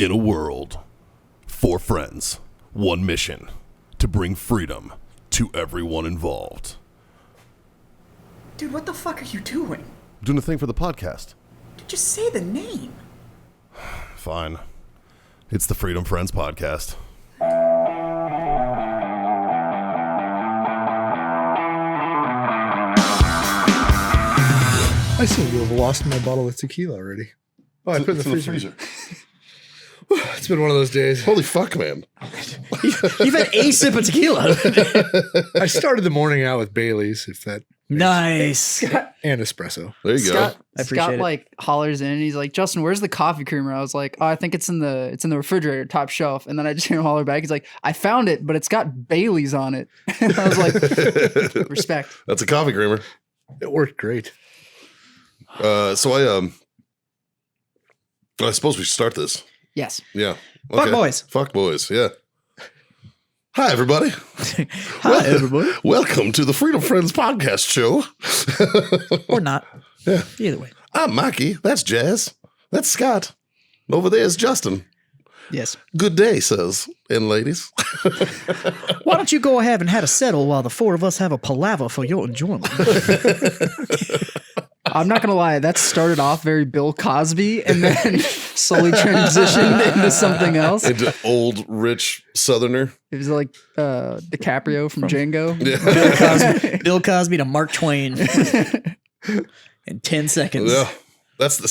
In a world, 4 friends, 1 mission, to bring freedom to everyone involved. Dude, what the fuck are you doing? Doing a thing for the podcast. Dude, just say the name. Fine. It's the Freedom Friends Podcast. I seem to have lost my bottle of tequila already. Oh, I put it in the freezer. It's been one of those days. Holy fuck, man. You've had a sip of tequila. I started the morning out with Bailey's, if that, Nice. and espresso. There you Scott, I appreciate Scott it. like hollers in and he's like, Justin, where's the coffee creamer? I was like, oh, I think it's in the refrigerator, top shelf. And then I just hear him holler back. He's like, I found it, but it's got Bailey's on it. And I was like, respect. That's a coffee creamer. It worked great. So I suppose we should start this. Yes. Yeah. Fuck boys. Fuck boys, yeah. Hi, everybody. Hi, everybody. Welcome to the Freedom Friends Podcast show. Or not. Yeah. Either way. I'm Mikey. That's Jazz. That's Scott. Over there is Justin. Yes. Good day, sirs and ladies. Why don't you go ahead and have a settle while the 4 of us have a palaver for your enjoyment? I'm not going to lie. That started off very Bill Cosby and then slowly transitioned into something else. Into old, rich Southerner. It was like DiCaprio from Django. Yeah. Bill Cosby to Mark Twain in 10 seconds. Yeah. That's the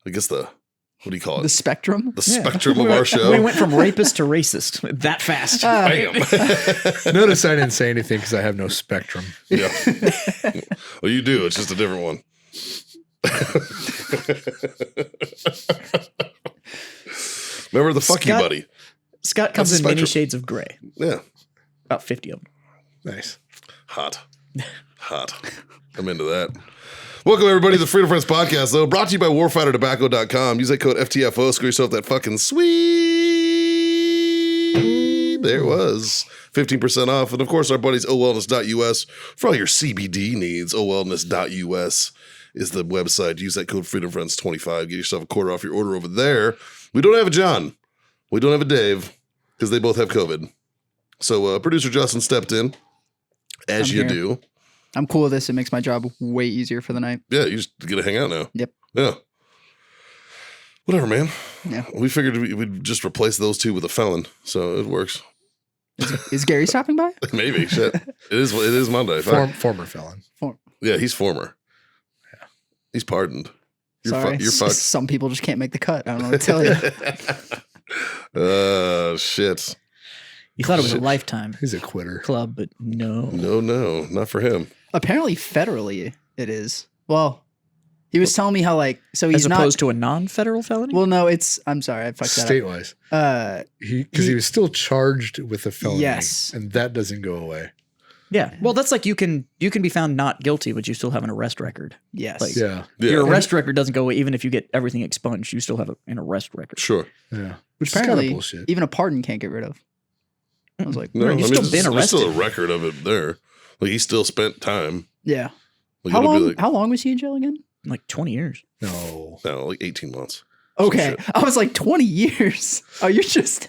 I guess the, what do you call it? The spectrum. The spectrum of our show. We went from rapist to racist that fast. Bam. Notice I didn't say anything because I have no spectrum. Yeah. Well, you do. It's just a different one. Remember the fuck you Scott- buddy? Scott comes That's in the many spectrum. shades of gray. Yeah. About 50 of them. Nice. Hot. I'm into that. Welcome, everybody, to the Freedom Friends Podcast, though, brought to you by warfightertobacco.com. Use that code FTFO, score yourself that fucking sweet. There it was. 15% off. And, of course, our buddies, owellness.us, for all your CBD needs. owellness.us is the website. Use that code FreedomFriends25. Get yourself a quarter off your order over there. We don't have a John. We don't have a Dave, because they both have COVID. So, producer Justin stepped in, as I'm you here. do. I'm cool with this. It makes my job way easier for the night. Yeah, you just get to hang out now. Yep. Yeah. Whatever, man. Yeah. We figured we'd just replace those 2 with a felon, so it works. Is Gary stopping by? Maybe. Shit. It is Monday. Fuck. Former felon. Yeah, he's former. Yeah. He's pardoned. Sorry. You're fucked. Some people just can't make the cut. I don't know what to tell you. Shit. You thought it was a lifetime He's a quitter. club, but no. No, not for him. Apparently, federally, it is. Well, he was telling me how so he's As opposed to a non-federal felony? Well, no, it's. I'm sorry, I fucked that State-wise. up. Because he was still charged with a felony. Yes. And that doesn't go away. Yeah. Well, that's like you can be found not guilty, but you still have an arrest record. Yes. Like, Yeah. Your arrest record doesn't go away. Even if you get everything expunged, you still have an arrest record. Sure. Yeah. Which It's kinda apparently bullshit. even a pardon can't get rid of. I was like, No, Right, he's still been there's still a arrested. record of it there. Like, he still spent time. yeah. Like, How it'll be long? like, How long was he in jail again? Like 20 years. No. no, like 18 months. Okay, shit. I was like 20 years. Oh, you're just.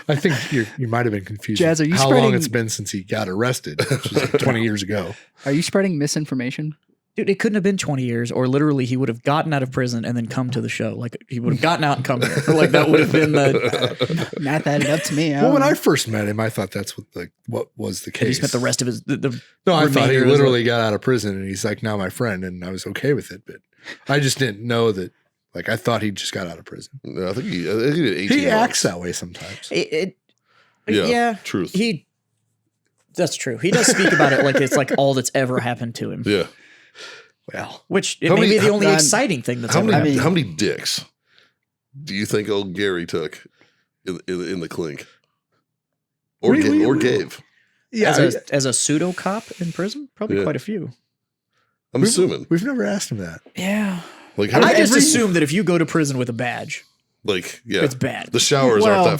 I think you might have been confused. Jazz, are you how long spreading- it's been since he got arrested, which was like 20 years ago. Are you spreading misinformation? Dude, it couldn't have been 20 years, or literally he would have gotten out of prison and then come to the show. Like he would have gotten out and come here. Like that would have been the. Math added up to me. Well, when I first met him, I thought that's what was the case. He spent the rest of his. The No, I thought he remainder of his literally got out of prison and he's like now my friend, and I was okay with it. But I just didn't know that. Like I thought he just got out of prison. No, I think he did 18 He months. acts that way sometimes. Yeah, truth. That's true. He does speak about it like it's like all that's ever happened to him. Yeah. Well, Which it How may many- be the only how- exciting thing that's How ever many, happened. how many dicks do you think old Gary took in the clink? Or, Really? or gave? yeah, As a pseudo cop in prison, probably Yeah. quite a few. I'm assuming. we've never asked him that. Yeah. Like, how I many, just assume that if you go to prison with a badge, like, yeah. it's bad. The showers Well- aren't that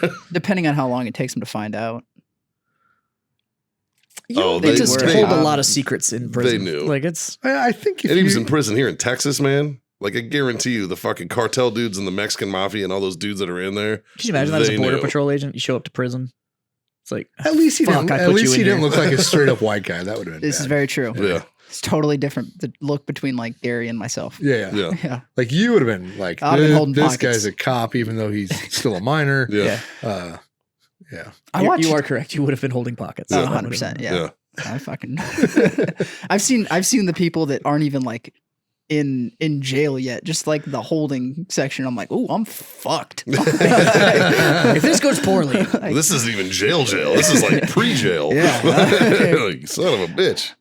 fun. Depending on how long it takes him to find out. Oh, they they just were- hold a um, lot of secrets in prison. They knew. Like it's I think if And he was you- in prison here in Texas, man. Like, I guarantee you, the fucking cartel dudes and the Mexican mafia and all those dudes that are in there. Can you imagine that as a they border knew. patrol agent? You show up to prison. It's like, At least he fuck, didn't. I At put least you he in didn't here. look like a straight up white guy. That would have been. This bad. is very true. Yeah. It's totally different. The look between like Gary and myself. Yeah. Yeah. Yeah. Like you would have been like, I'd have been holding this pockets. guy's a cop, even though he's still a minor. Yeah. Yeah. I watched. you are correct. You would have been holding pockets. Oh, Yeah. 100%. Yeah. Yeah. I fucking. I've seen the people that aren't even like in jail yet. Just like the holding section. I'm like, oh, I'm fucked. If this goes poorly, This isn't even jail. This is like pre-jail. Yeah. Like, son of a bitch.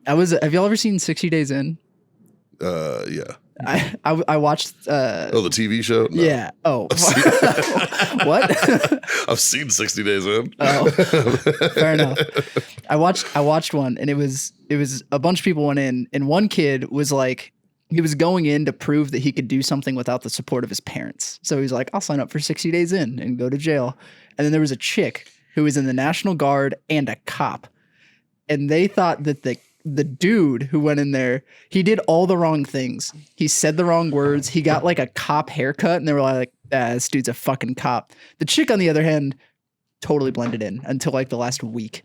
Have y'all ever seen 60 Days In? Yeah. I watched. Oh, the TV show? No. Yeah. Oh. What? I've seen 60 Days In. Oh, fair enough. I watched one, and it was a bunch of people went in, and one kid was like, he was going in to prove that he could do something without the support of his parents. So he's like, I'll sign up for 60 Days In and go to jail. And then there was a chick who was in the National Guard and a cop, and they thought that the dude who went in there, he did all the wrong things. He said the wrong words. He got like a cop haircut, and they were like, this dude's a fucking cop. The chick, on the other hand, totally blended in until like the last week.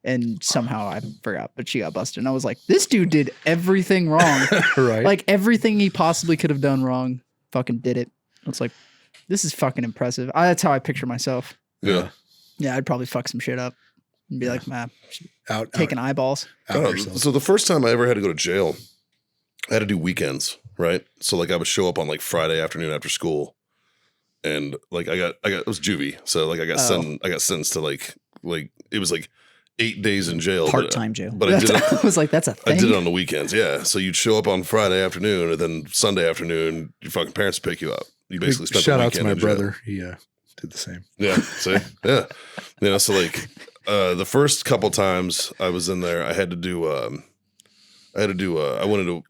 And somehow I forgot, but she got busted. And I was like, this dude did everything wrong. Right. Like everything he possibly could have done wrong, fucking did it. It's like, this is fucking impressive. That's how I picture myself. Yeah. Yeah, I'd probably fuck some shit up and be like, man, out taking eyeballs. out yourself. So the first time I ever had to go to jail, I had to do weekends, right? So like I would show up on like Friday afternoon after school, and like I got it was juvie, so like I got sentenced to like it was like 8 days in jail, part-time jail. But I did it. I was like, that's a thing. I did it on the weekends, yeah. So you'd show up on Friday afternoon, and then Sunday afternoon, your fucking parents would pick you up. You basically spent Shout the out to weekend my in jail. brother. He did the same. Yeah, see, yeah, so like the first couple times I was in there, I went into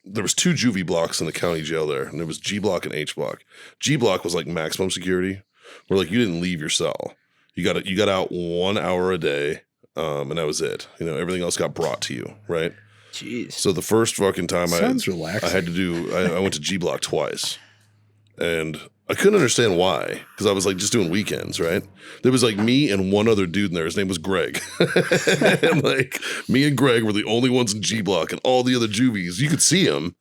there was 2 juvie blocks in the county jail there, and there was G block and H block. G block was like maximum security, where like you didn't leave your cell. You got out 1 hour a day, and that was it. Everything else got brought to you, right? Jeez. So the first fucking time Sounds relaxing. I had to do, I went to G block twice, and I couldn't understand why, because I was like just doing weekends, right? There was like me and one other dude in there. His name was Greg. And like me and Greg were the only ones in G block, and all the other juvies, you could see them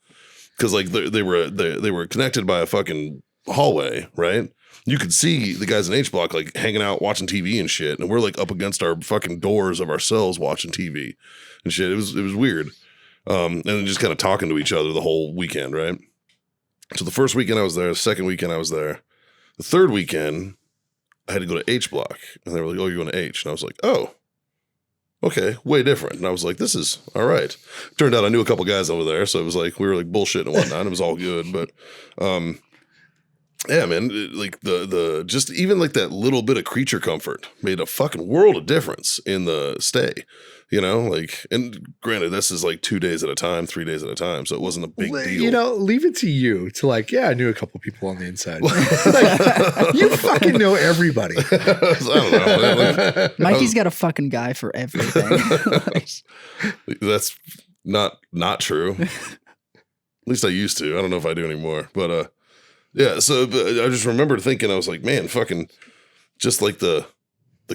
because like they were connected by a fucking hallway, right? You could see the guys in H block like hanging out watching TV and shit, and we're like up against our fucking doors of our cells watching TV and shit. It was weird, and then just kind of talking to each other the whole weekend, right? So the first weekend I was there, the second weekend I was there, the third weekend I had to go to H block, and they were like, "Oh, you're going to H," and I was like, "Oh, okay, way different." And I was like, "This is all right." Turned out I knew a couple guys over there, so it was like we were like bullshitting and whatnot. It was all good, but yeah, man, like the just even like that little bit of creature comfort made a fucking world of difference in the stay. Like, and granted, this is like 2 days at a time, 3 days at a time, so it wasn't a big deal. Leave it to you to like, yeah, I knew a couple people on the inside. Like, you fucking know everybody. I don't know. Like, Mikey's got a fucking guy for everything. that's not true. At least I used to. I don't know if I do anymore, but yeah. So I just remember thinking, I was like, man, fucking, just like the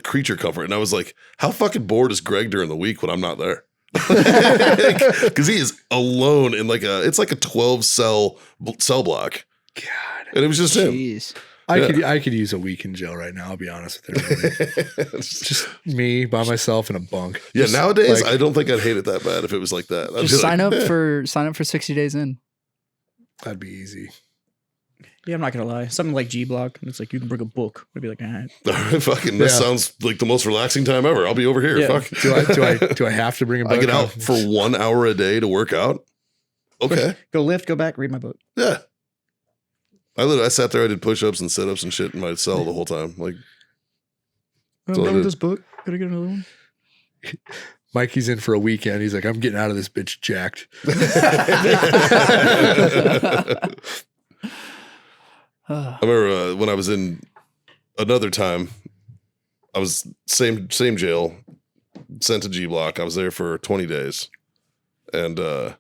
creature comfort. And I was like, how fucking bored is Greg during the week when I'm not there? Because he is alone in like it's like a 12 cell block. God. And it was just him. Jeez. I could use a week in jail right now. I'll be honest with everybody. Just me by myself in a bunk. Yeah, Just, nowadays like, I don't think I'd hate it that bad if it was like that. I'd Just be sign like, up for 60 Days In. that'd be easy. Yeah, I'm not gonna lie. Something like G block, and it's like you can bring a book. I'd be like, all right. fucking, this sounds like the most relaxing time ever. I'll be over here. Yeah. Fuck. Do I have to bring a book? I get out for 1 hour a day to work out. Okay. Go lift, go back, read my book. Yeah. I sat there, I did push-ups and sit-ups and shit in my cell the whole time. Like, I'm all I done with did. this book. Gotta get another one. Mikey's in for a weekend. He's like, I'm getting out of this bitch jacked. I remember when I was in another time, I was same jail, sent to G block. I was there for 20 days, and there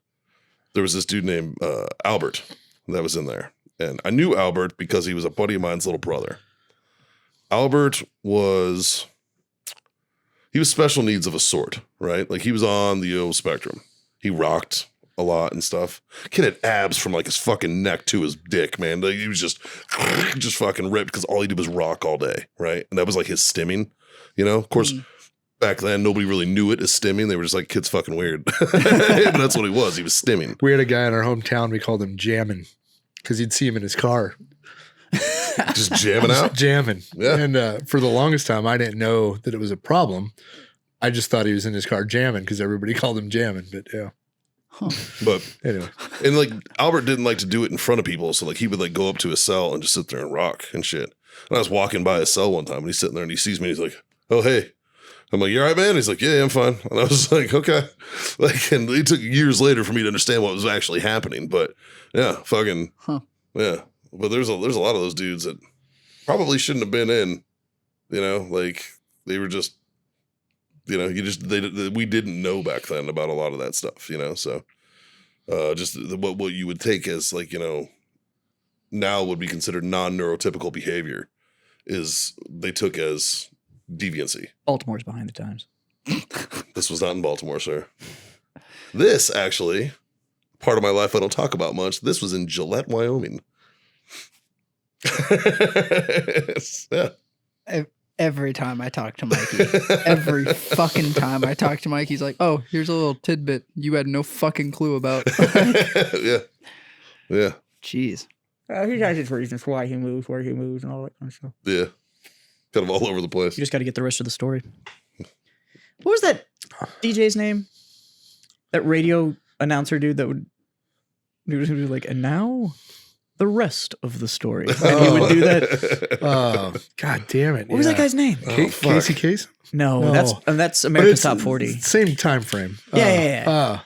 was this dude named Albert, that was in there. And I knew Albert because he was a buddy of mine's little brother. Albert was special needs of a sort, right? Like he was on the O spectrum. He rocked a lot and stuff. Kid had abs from like his fucking neck to his dick, man. Like, he was just fucking ripped because all he did was rock all day, right? And that was like his stimming, you know? Of course, back then nobody really knew it as stimming. They were just like, kid's fucking weird. But that's what he was. He was stimming. We had a guy in our hometown, we called him Jammin' because you'd see him in his car. Just jamming out? Jamming. Yeah. And for the longest time, I didn't know that it was a problem. I just thought he was in his car jamming because everybody called him Jammin'. But yeah. But Anyway. and like Albert didn't like to do it in front of people. So like he would like go up to his cell and just sit there and rock and shit. And I was walking by his cell one time and he's sitting there and he sees me and he's like, oh, hey. I'm like, you all right, man? He's like, yeah, I'm fine. And I was like, okay. Like, and it took years later for me to understand what was actually happening. But yeah, fucking, yeah. But there's a lot of those dudes that probably shouldn't have been in, you know, like they were just, you know, we didn't know back then about a lot of that stuff, you know? So just what you would take as like, you know, now would be considered non-neurotypical behavior is they took as deviancy. Baltimore's behind the times. This was not in Baltimore, sir. This actually, part of my life I don't talk about much. This was in Gillette, Wyoming. Yeah. Every time I talk to Mikey, every fucking time I talk to Mike, he's like, oh, here's a little tidbit you had no fucking clue about. Yeah. Yeah. Jeez. He has his reasons why he moves, where he moves, and all that kind of stuff. Yeah. Kind of all over the place. You just got to get the rest of the story. What was that DJ's name? That radio announcer dude that would do like, and now the rest of the story. And he would do that. Oh, God damn it. What was that guy's name? Casey Case? No, that's But America's it's Top 40. Same time frame. Yeah.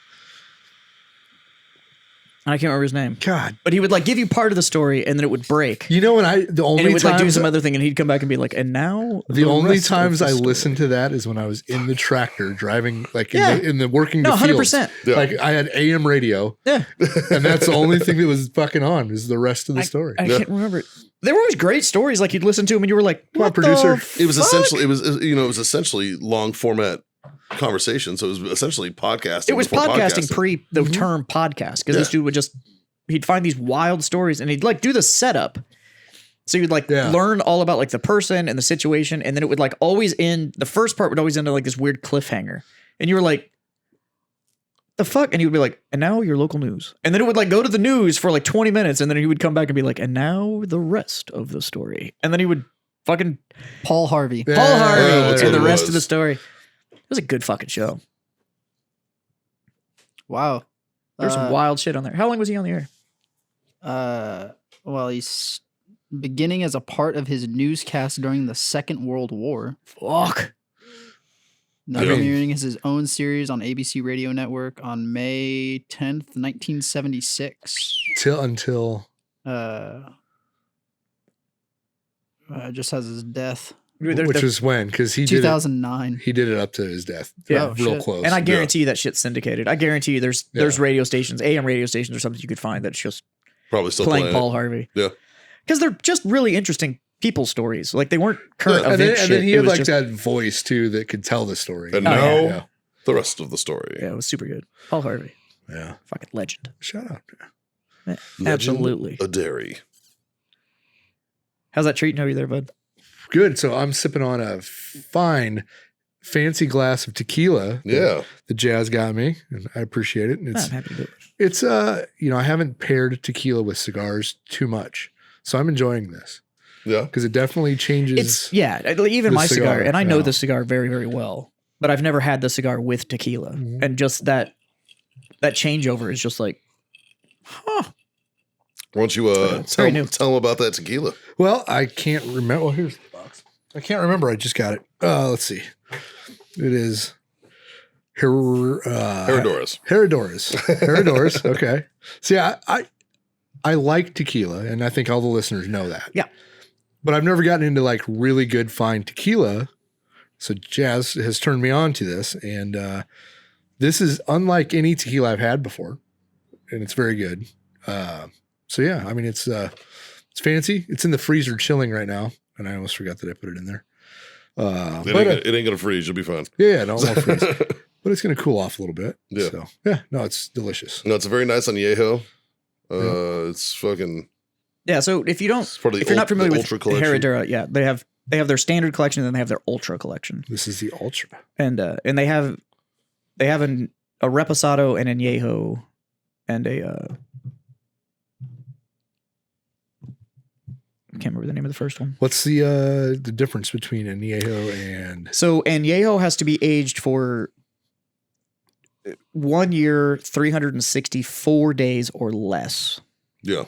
I can't remember his name. God. But he would like give you part of the story and then it would break. You know when the And only it would like do times some other thing and he'd come back and be like, and now the only rest of times the I story. listened to that is when I was in the tractor driving, like Yeah. in the working the 100%. fields. Yeah. Like I had AM radio, Yeah. and that's the only thing that was fucking on is the rest of the story. I can't remember it. There were always great stories. Like you'd listen to them and you were like, Come on, what producer. the It was fuck? essentially long format conversation. So it was essentially podcasting. It was before podcasting pre the Mm-hmm. term podcast because this dude would he'd find these wild stories and he'd like do the setup. So you'd like learn all about like the person and the situation. And then it would like always end, the first part would always end on like this weird cliffhanger. And you were like, the fuck? And he would be like, and now your local news. And then it would like go to the news for like 20 minutes. And then he would come back and be like, and now the rest of the story. And then he would fucking Paul Harvey. Yeah. Paul Harvey that's and what the it rest was. of the story. It was a good fucking show. Wow. There's some wild shit on there. How long was he on the air? Well, he's beginning as a part of his newscast during the Second World War. Fuck. Now premiering his own series on ABC Radio Network on May 10th, 1976. Until Just has his death. which was when? Because he did 2009. he did it up to his death. Yeah. Oh, real shit. close. And I guarantee you that shit's syndicated. I guarantee you there's radio stations, AM radio stations or something you could find that's just Probably still playing playing Paul it. Harvey. Yeah. Because they're just really interesting people stories. Like they weren't current and event then shit. he It had was like just- that voice too that could tell the story. And Oh, now yeah. the rest of the story. Yeah, it was super good. Paul Harvey. Yeah. Fucking legend. Shut up. Yeah, Legend absolutely. A dairy. How's that treating you there, bud? Good. So I'm sipping on a fine, fancy glass of tequila. Yeah. The Jazz got me, and I appreciate it. And I'm it's happy to do it. it's I haven't paired tequila with cigars too much, so I'm enjoying this Yeah. because it definitely changes. It's even the my cigar, cigar, and I know yeah. the cigar very, very well, but I've never had the cigar with tequila. Mhm. And just that changeover is just like, huh. Why don't you very new. tell them about that tequila? Well, I can't remember. Well, here's the box. I can't remember. I just got it. Let's see. It is Herradores. Herradores. Okay. See, I like tequila, and I think all the listeners know that. Yeah. But I've never gotten into like really good fine tequila. So Jazz has turned me on to this, and this is unlike any tequila I've had before, and it's very good. So yeah, I mean it's fancy. It's in the freezer chilling right now, and I almost forgot that I put it in there. It ain't gonna freeze. You'll be fine. Yeah, no, it won't freeze. But it's gonna cool off a little bit. Yeah. So yeah, no, it's delicious. No, it's a very nice añejo. It's fucking. Yeah, so if you're not familiar with Herradura, yeah, they have their standard collection and then they have their ultra collection. This is the ultra, and they have a reposado and añejo and a I can't remember the name of the first one. What's the difference between añejo and? So añejo has to be aged for 1 year, 364 days or less. Yeah.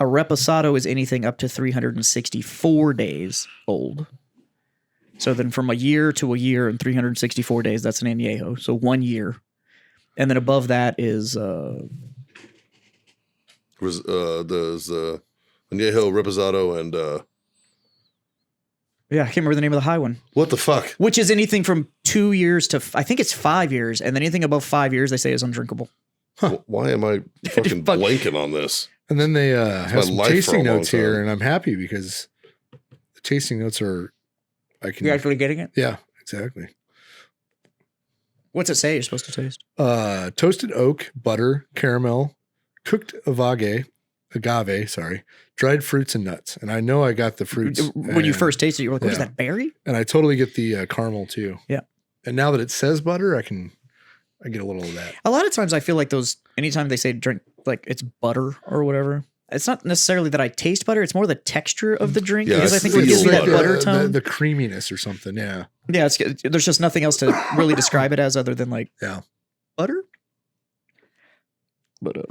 A reposado is anything up to 364 days old. So then from a year to a year and 364 days, that's an añejo. So 1 year. And then above that is there's añejo, reposado, and yeah, I can't remember the name of the high one. what the fuck? Which is anything from 2 years to I think it's 5 years, and then anything above 5 years they say is undrinkable. Why am I fucking blanking on this? And then they have some life for a tasting long notes here, time. and I'm happy because the tasting notes are. You're actually getting it? Yeah, exactly. What's it say you're supposed to taste? Toasted oak, butter, caramel, cooked agave, dried fruits and nuts. And I know I got the fruits. When you first tasted it, you were like, what is that, berry? And I totally get the caramel too. Yeah. And now that it says butter, I get a little of that. A lot of times I feel like anytime they say drink, like it's butter or whatever, it's not necessarily that I taste butter. It's more the texture of the drink Yeah, because I think it gives me that butter tone. The creaminess or something. Yeah. Yeah. There's just nothing else to really describe it as other than like butter. But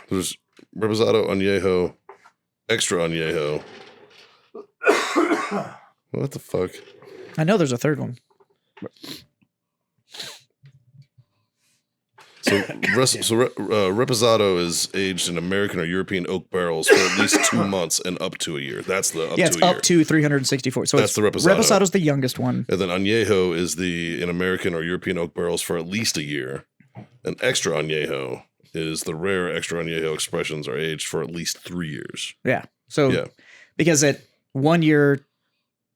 There's reposado, añejo, extra añejo. What the fuck? I know there's a third one. Reposado is aged in American or European oak barrels for at least 2 months and up to a year. That's the up to 364. So that's the reposado. Reposado's the youngest one. And then añejo is in American or European oak barrels for at least a year. And extra añejo is the rare extra añejo expressions are aged for at least 3 years. Yeah. So because at 1 year.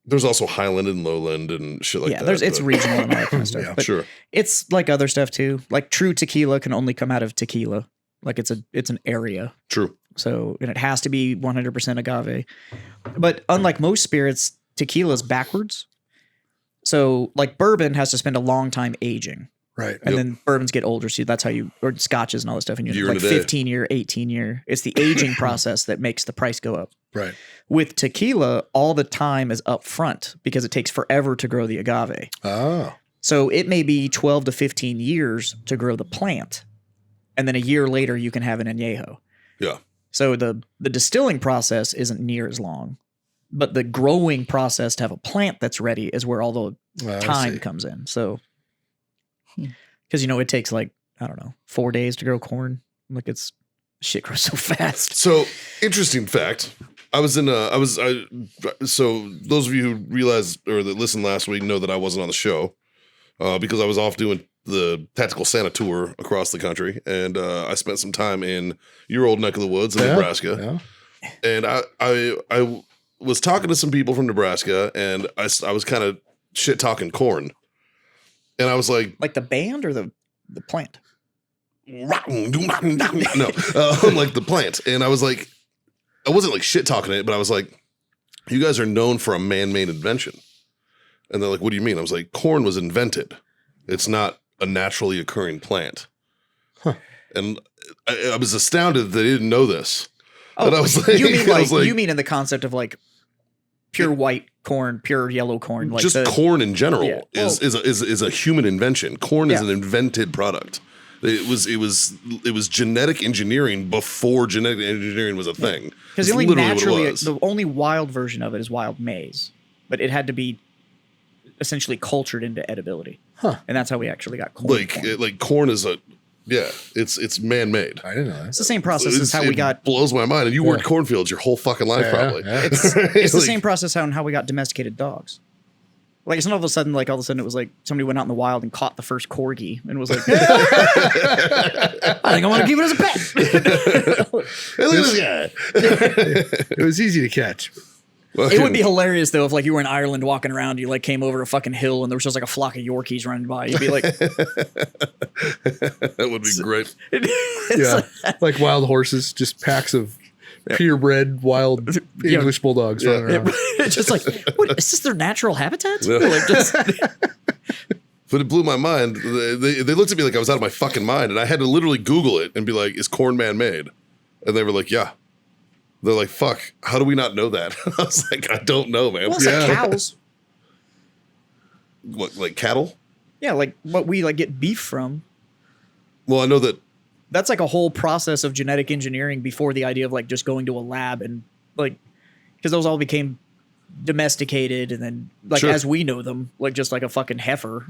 There's also Highland and Lowland and shit like that. It's regional and all that kind of stuff. Yeah, but sure. It's like other stuff too. Like true tequila can only come out of tequila. Like it's an area. True. So, and it has to be 100% agave. But unlike most spirits, tequila's backwards. So like bourbon has to spend a long time aging. Right. And then bourbons get older. So that's how or scotches and all this stuff. And you're like 15 year, 18 year. It's the aging process that makes the price go up. Right. With tequila, all the time is up front because it takes forever to grow the agave. Oh. So it may be 12 to 15 years to grow the plant. And then a year later, you can have an añejo. Yeah. So the distilling process isn't near as long. But the growing process to have a plant that's ready is where all the time comes in. So, because, it takes like, I don't know, 4 days to grow corn. Like shit grows so fast. So, interesting fact. So those of you who realized or that listened last week know that I wasn't on the show because I was off doing the Tactical Santa tour across the country. And I spent some time in your old neck of the woods in Nebraska. Yeah. And I was talking to some people from Nebraska and I was kind of shit talking corn. And I was like the band or the plant? No, like the plant. And I was like, I wasn't like shit talking it, but I was like, you guys are known for a man-made invention. And they're like, what do you mean? I was like, corn was invented. It's not a naturally occurring plant. Huh. And I was astounded that they didn't know this. Oh, and I was like, you mean in the concept of like pure white corn, pure yellow corn, like just corn in general is a human invention. Corn is an invented product. It was genetic engineering before genetic engineering was a thing. Because the only wild version of it is wild maize, but it had to be essentially cultured into edibility. Huh. And that's how we actually got corn. Like corn is it's man-made. I didn't know that. It's the same process as how we got. Blows my mind. And you worked cornfields your whole fucking life, probably. Yeah. It's the same process how we got domesticated dogs. Like it's not all of a sudden it was like somebody went out in the wild and caught the first corgi and was like, I think I want to keep it as a pet. Hey, look at this guy. It was easy to catch. It would be hilarious though if like you were in Ireland walking around, you like came over a fucking hill and there was just like a flock of Yorkies running by. You'd be like, that would be great. Yeah, like wild horses, just packs of purebred wild English bulldogs running around. It's just like, what is this their natural habitat? Yeah. Like just, But it blew my mind. They looked at me like I was out of my fucking mind, and I had to literally Google it and be like, "Is corn man-made?" And they were like, "Yeah." They're like, "Fuck, how do we not know that?" I was like, "I don't know, man." well, it's like cows. What, like cattle? Yeah, like what we like get beef from. Well, I know that. That's like a whole process of genetic engineering before the idea of like just going to a lab and like, because those all became domesticated and then like Sure. as we know them, like just like a fucking heifer.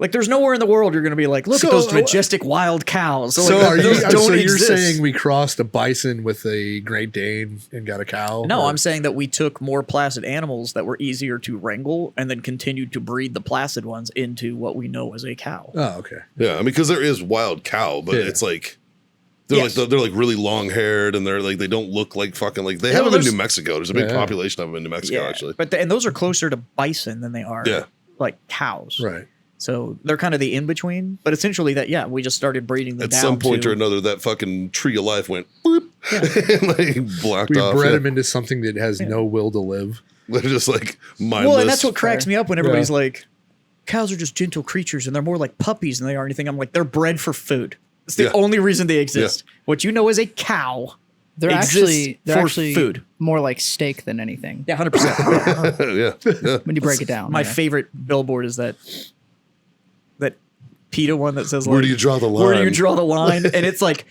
Like there's nowhere in the world you're gonna be like, look at those majestic wild cows. So like, are you? those don't So you're exist. saying we crossed a bison with a Great Dane and got a cow? No, Or- I'm saying that we took more placid animals that were easier to wrangle and then continued to breed the placid ones into what we know as a cow. Oh, okay. Yeah, I mean, because there is wild cow, but Yeah. it's like they're Yes. like they're like really long haired, and they're like they don't look like fucking like they Yeah, have well, them in there's- New Mexico. There's a big Yeah. population of them in New Mexico, actually. But and those are closer to bison than they are Yeah. like cows. Right. So they're kind of the in between. But essentially, we just started breeding them At down some point to, or another, that fucking tree of life went boop, and like blocked We off. bred Yeah. him into something that has no will to live. They're just like mindless. Well, and that's what cracks me up when everybody's Yeah. like, cows are just gentle creatures and they're more like puppies than they are anything. I'm like, they're bred for food. It's the Yeah. only reason they exist. What you know as a cow They're exists they're for actually food. more like steak than anything. Yeah, 100%. yeah. When you break it down. My yeah. favorite billboard is that PETA one that says, Where like, do you draw the line? Where do you draw the line? And it's like,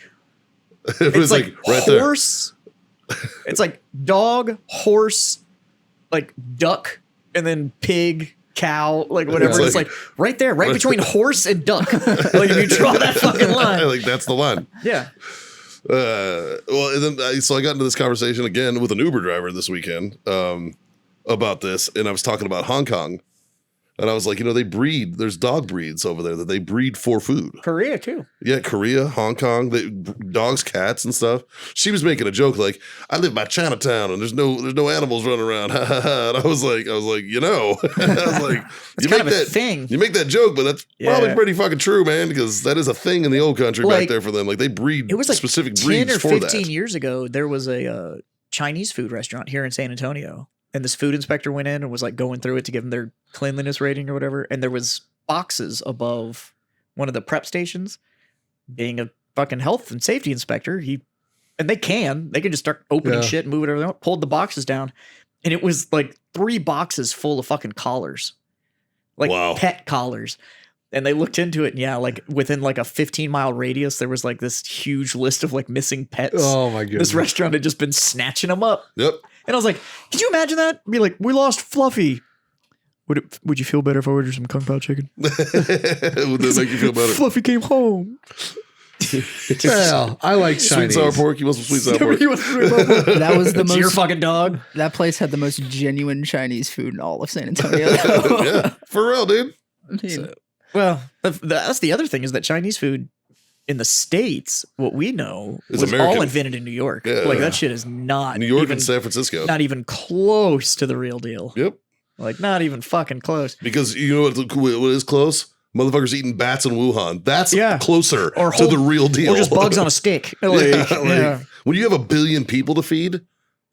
It was like right there. horse. It's like dog, horse, like duck, and then pig, cow, like whatever. It's It's like- like right there, right between horse and duck. Like if you draw that fucking line. Like that's the line. Yeah. Well, and then so I got into this conversation again with an Uber driver this weekend about this, and I was talking about Hong Kong, and I was like, they breed. There's dog breeds over there that they breed for food. Korea too. Yeah, Korea, Hong Kong, dogs, cats, and stuff. She was making a joke like, "I live by Chinatown, and there's no animals running around." And I was like, I was like, I was like, you kind make of a that thing. You make that joke, but that's probably Yeah. pretty fucking true, man, because that is a thing in the old country back Like, there for them. Like they breed It was like specific 10 breeds or for 15 that. years ago, there was a Chinese food restaurant here in San Antonio. And this food inspector went in and was like going through it to give them their cleanliness rating or whatever. And there was boxes above one of the prep stations. Being a fucking health and safety inspector, they can just start opening Yeah. shit and move whatever they want. Pulled the boxes down, and it was like 3 boxes full of fucking collars, like Wow. pet collars. And they looked into it, and like within like a 15-mile radius, there was like this huge list of like missing pets. Oh my goodness. This restaurant had just been snatching them up. Yep. And I was like, could you imagine that? Be like, we lost Fluffy. Would you feel better if I ordered some Kung Pao chicken? Would that make you feel better? Fluffy came home. Well, I like Sweet Chinese. and sour pork. You want some sweet and sour pork? That was the It's your most. fucking dog. That place had the most genuine Chinese food in all of San Antonio. Yeah, for real, dude. I mean, Well, that's the other thing is that Chinese food in the States, what we know, It's was American. all invented in New York. Yeah. Like that shit is not New York even, and San Francisco. not even close to the real deal. Yep. Like not even fucking close. Because you know what is close? Motherfuckers eating bats in Wuhan. That's Yeah. closer Or to whole- the real deal. Or just bugs on a stick. Like, Yeah, like, yeah. When you have 1 billion people to feed,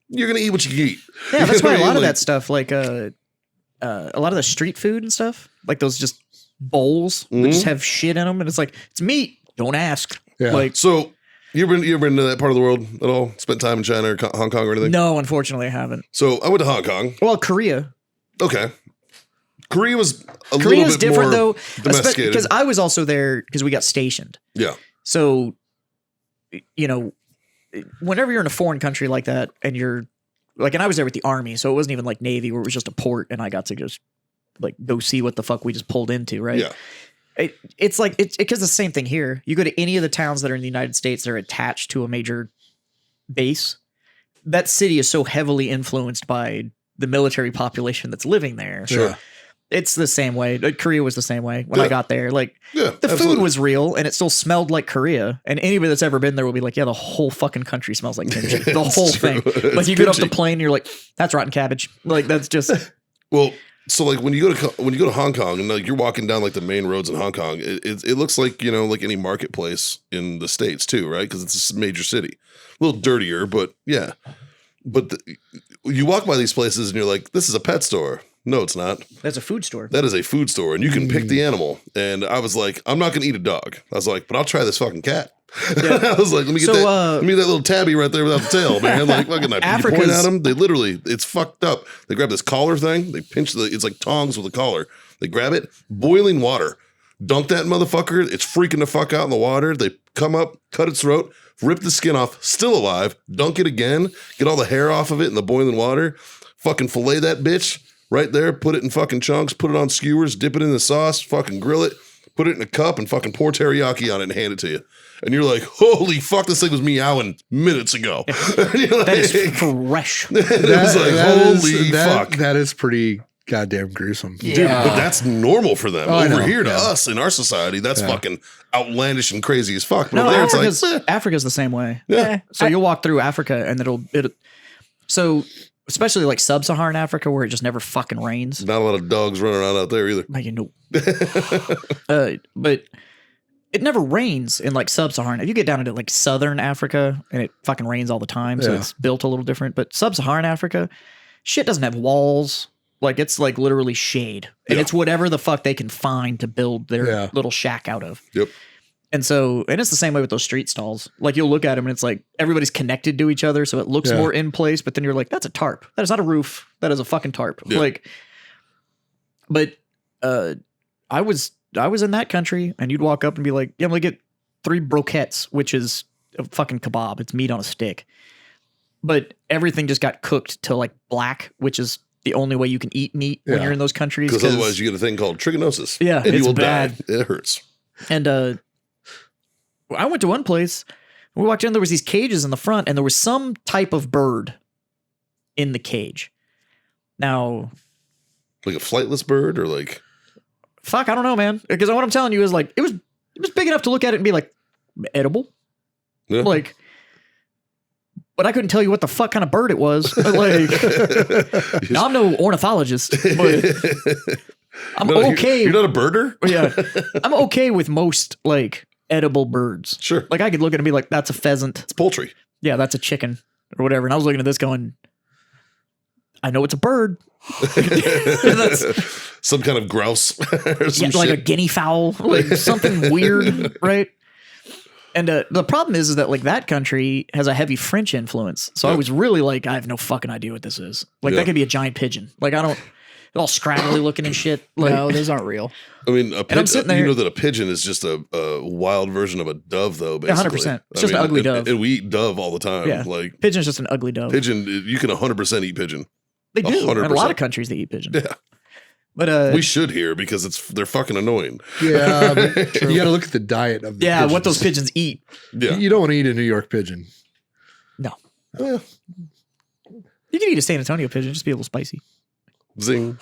you're gonna eat what you eat. Yeah, that's You know why a what I lot mean? of Like, that stuff, like a lot of the street food and stuff, like those just bowls that just have shit in them, and it's like it's meat. Don't ask. Yeah. Like, So you ever been to that part of the world at all? Spent time in China or Hong Kong or anything? no, unfortunately, I haven't. So I went to Hong Kong. Well, Korea. Okay. Korea was a little Korea's bit different more though, domesticated. because I was also there because we got stationed. Yeah. So, whenever you're in a foreign country like that, and you're like, and I was there with the army, so it wasn't even like Navy where it was just a port, and I got to just like go see what the fuck we just pulled into, right? Yeah. It's like it's because the same thing here. You go to any of the towns that are in the United States that are attached to a major base. That city is so heavily influenced by the military population that's living there. Sure. It's the same way. Korea was the same way when I got there. Like the absolutely. food was real and it still smelled like Korea. And anybody that's ever been there will be like, yeah, the whole fucking country smells like kimchi. The whole thing. Like you get off the plane, and you're like, that's rotten cabbage. Like that's just Well, so like when you go to Hong Kong and like you're walking down like the main roads in Hong Kong, it looks like, you know, like any marketplace in the States too, right? Because it's a major city, a little dirtier, but yeah. But you walk by these places and you're like, this is a pet store. No, it's not. that's a food store. That is a food store, and you can pick the animal. And I was like, I'm not gonna eat a dog. I was like, but I'll try this fucking cat. I was like, let me get let me get that little tabby right there without the tail, man. Like fucking, you point at them, they literally, it's fucked up. They grab this collar thing, they pinch it's like tongs with a collar. They grab it, boiling water, dunk that motherfucker. It's freaking the fuck out in the water. They come up, cut its throat, rip the skin off, still alive, dunk it again, get all the hair off of it in the boiling water, fucking fillet that bitch. Right there, put it in fucking chunks, put it on skewers, dip it in the sauce, fucking grill it, put it in a cup, and fucking pour teriyaki on it and hand it to you. And you're like, holy fuck, this thing was meowing minutes ago. Like, that is fresh. It was like, holy fuck. That is pretty goddamn gruesome. Dude, but that's normal for them. Oh, I Over know. here to us in our society, that's fucking outlandish and crazy as fuck. But No, over there, it's like, Africa's the same way. Yeah. So you'll walk through Africa and so especially like sub-Saharan Africa where it just never fucking rains. not a lot of dogs running around out there either. Like, you know. But it never rains in like sub-Saharan. If you get down into like southern Africa and it fucking rains all the time, so it's built a little different. But sub-Saharan Africa, shit doesn't have walls. Like it's like literally shade. And it's whatever the fuck they can find to build their little shack out of. Yep. And it's the same way with those street stalls. Like you'll look at them and it's like everybody's connected to each other. So it looks more in place, but then you're like, that's a tarp. That is not a roof. That is a fucking tarp. Yeah. Like, but I was in that country and you'd walk up and be like, yeah, I'm going to get 3 brochettes, which is a fucking kebab. It's meat on a stick. But everything just got cooked to like black, which is the only way you can eat meat when you're in those countries. Because otherwise you get a thing called trichinosis. Yeah, and you it's will bad. die. It hurts. And I went to one place. We walked in. There was these cages in the front, and there was some type of bird in the cage. Now, Like a flightless bird or like... fuck, I don't know, man. Because what I'm telling you is like it was big enough to look at it and be like edible, Yeah. like. But I couldn't tell you what the fuck kind of bird it was. Like, now I'm no ornithologist, but I'm okay. You're not a birder? Yeah, I'm okay with most like edible birds. Sure. Like I could look at it and be like, that's a pheasant. It's poultry. Yeah, that's a chicken or whatever. And I was looking at this going, I know it's a bird. That's Some kind of grouse or some like a shit. guinea fowl, like something weird, right? And the problem is that like that country has a heavy French influence. So I was really like, I have no fucking idea what this is. Like that could be a giant pigeon. Like I don't, it's all scraggly looking and shit. Like, No, those aren't real. I mean, I'm sitting there- you know that a pigeon is just a wild version of a dove, though, basically. 100%. It's just an ugly dove. And we eat dove all the time. Yeah. Like, pigeon's just an ugly dove. pigeon, you can 100% eat pigeon. They do. In a 100%. lot of countries they eat pigeon. Yeah. But We should here because they're fucking annoying. Yeah, but you got to look at the diet of the yeah, what pigeons. those pigeons eat. Yeah. You don't want to eat a New York pigeon. No. Eh, You can eat a San Antonio pigeon, just be a little spicy. zing.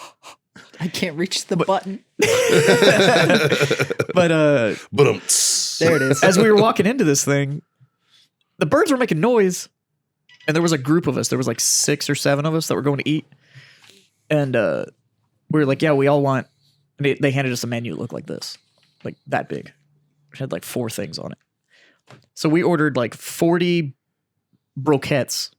I can't reach the button. But There it is. as we were walking into this thing, the birds were making noise, and there was a group of us. There was like 6 or 7 of us that were going to eat, and we were like, "Yeah, we all want." And they handed us a menu that looked like this, like that big. It had like 4 things on it. So we ordered like 40 brochettes,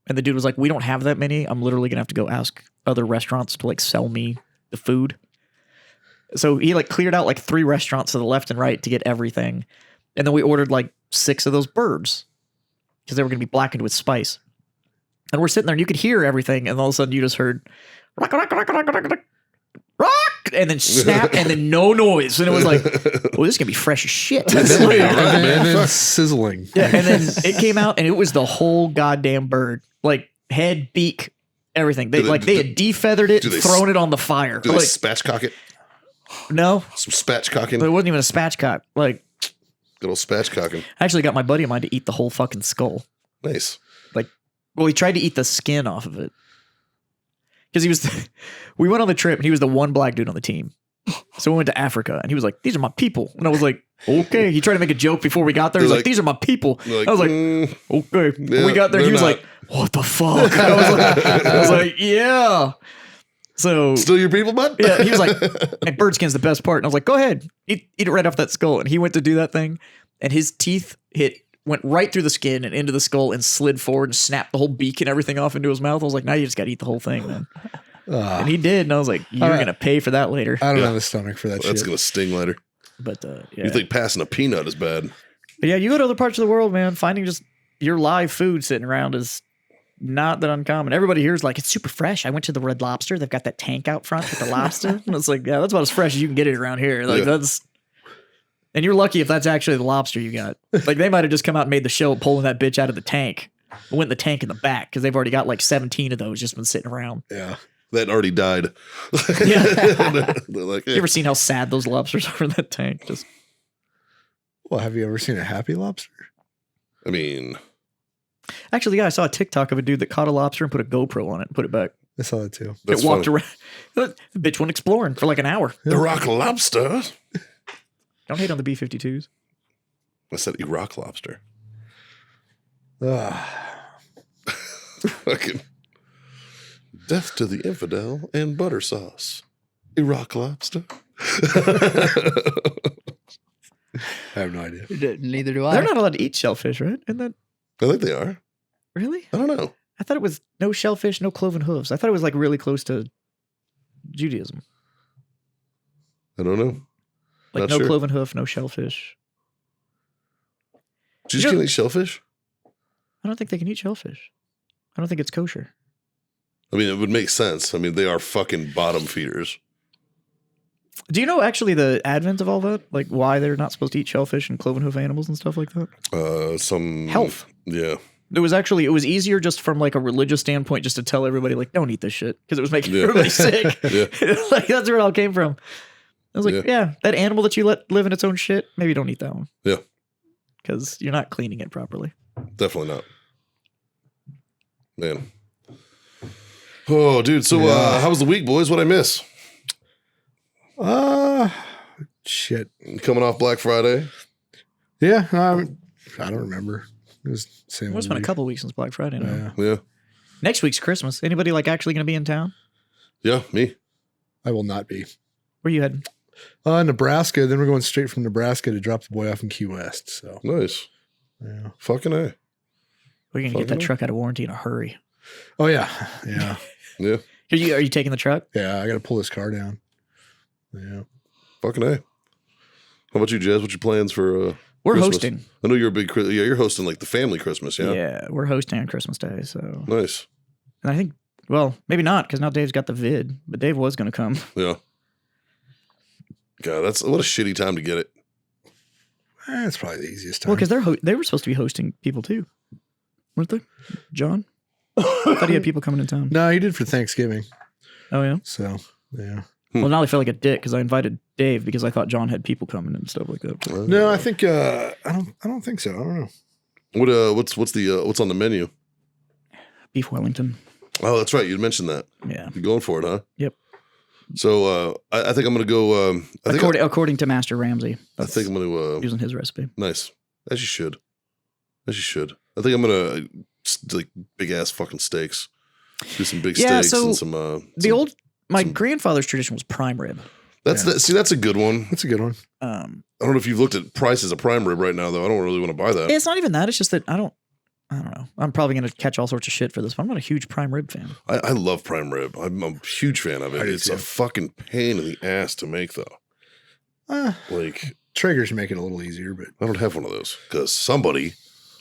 and the dude was like, "We don't have that many. I'm literally gonna have to go ask other restaurants to like sell me the food." So he like cleared out like 3 restaurants to the left and right to get everything. And then we ordered like 6 of those birds because they were going to be blackened with spice. And we're sitting there and you could hear everything. And all of a sudden you just heard rock, rock, rock, rock, rock, rock, rock, and then snap and then no noise. And it was like, oh, this is going to be fresh as shit. And then sizzling. Yeah, and then it came out and it was the whole goddamn bird. Like head, beak, everything. They had defeathered it, thrown it on the fire. Do they Like, spatchcock it? no, Some spatchcocking? but it wasn't even a spatchcock. Like, Good old spatchcocking. I actually got my buddy of mine to eat the whole fucking skull. Nice. Well, he tried to eat the skin off of it. because we went on the trip and he was the one black dude on the team. So we went to Africa and he was like, these are my people. And I was like, okay. He tried to make a joke before we got there. He's like, these are my people. I was like, okay. When we got there, he was like, what the fuck? I was like, yeah. So Still your people, bud? yeah, he was like, and bird skin's the best part. And I was like, go ahead, eat it right off that skull. And he went to do that thing and his teeth went right through the skin and into the skull and slid forward and snapped the whole beak and everything off into his mouth. I was like, now you just got to eat the whole thing, man. And he did. And I was like, you're going to pay for that later. I don't have the stomach for that shit. That's going to sting later. But yeah. You think passing a peanut is bad? But yeah, you go to other parts of the world, man, finding just your live food sitting around is not that uncommon. Everybody here is like, it's super fresh. I went to the Red Lobster. They've got that tank out front with the lobster. And it's like, yeah, that's about as fresh as you can get it around here. Like and you're lucky if that's actually the lobster you got. Like they might have just come out and made the show pulling that bitch out of the tank. Went in the tank in the back because they've already got like 17 of those just been sitting around. Yeah. That already died. Yeah. They're like, You ever seen how sad those lobsters are in that tank? Just Well, have you ever seen a happy lobster? I mean, actually, yeah, I saw a TikTok of a dude that caught a lobster and put a GoPro on it and put it back. I saw that too. that's It walked funny. around. The bitch went exploring for like an hour. Iraq lobster. Don't hate on the B-52s. I said Iraq lobster. Fucking death to the infidel and butter sauce. Iraq lobster. I have no idea. Neither do I. They're not allowed to eat shellfish, right? Isn't that I think they are. really? I don't know. I thought it was no shellfish, no cloven hooves. I thought it was like really close to Judaism. I don't know. Like Not no sure. cloven hoof, no shellfish. Jews You know- can eat shellfish? I don't think they can eat shellfish. I don't think it's kosher. I mean, it would make sense. I mean, they are fucking bottom feeders. Do you know actually the advent of all that? Like why they're not supposed to eat shellfish and cloven hoof animals and stuff like that? Some Health. Yeah. It was easier just from like a religious standpoint just to tell everybody like don't eat this shit because it was making Yeah. everybody sick. Yeah. Like that's where it all came from. I was like, Yeah. yeah, that animal that you let live in its own shit, maybe don't eat that one. Yeah. Because you're not cleaning it properly. Definitely not. Man. Oh, dude. So how was the week, boys? What'd I miss? Shit. Coming off Black Friday. Yeah, I don't remember. It was the same. Well, it's been a couple weeks since Black Friday now. Yeah, Yeah. Next week's Christmas. Anybody like actually going to be in town? Yeah, me. I will not be. Where you heading? Nebraska. Then we're going straight from Nebraska to drop the boy off in Key West. So Nice. yeah. Fucking A. We're going to get that Fucking- truck out of warranty in a hurry. Oh yeah, yeah, Yeah. Are you taking the truck? yeah. I got to pull this car down. Yeah. Fucking A. How about you, Jazz? What's your plans for We're Christmas? hosting. I know you're a big you're hosting like the family Christmas, yeah? Yeah, we're hosting on Christmas Day. So, Nice. and I think, well, maybe not because now Dave's got the vid, but Dave was going to come. Yeah. God, that's what a shitty time to get it. That's probably the easiest time. Well, because they were supposed to be hosting people too, weren't they? John, I thought he had people coming in town. No, he did for Thanksgiving. Oh yeah. So yeah. Well, now I feel like a dick because I invited Dave because I thought John had people coming and stuff like that. No, I think I don't think so. I don't know. What's on the menu? Beef Wellington. Oh, that's right. You mentioned that. Yeah. You're going for it, huh? Yep. So I think I'm gonna go. According to Master Ramsay. I think I'm gonna. Using his recipe. Nice, as you should. As you should. I think I'm gonna like big ass fucking steaks. Do some big Yeah, steaks so and some. My grandfather's tradition was prime rib. See, that's a good one. That's a good one. I don't know if you've looked at prices of prime rib right now, though. I don't really want to buy that. It's not even that. It's just that I don't know. I'm probably going to catch all sorts of shit for this, but I'm not a huge prime rib fan. I love prime rib. I'm a huge fan of it. I do It's too. a fucking pain in the ass to make, though. Like, Traeger's make it a little easier, but I don't have one of those because somebody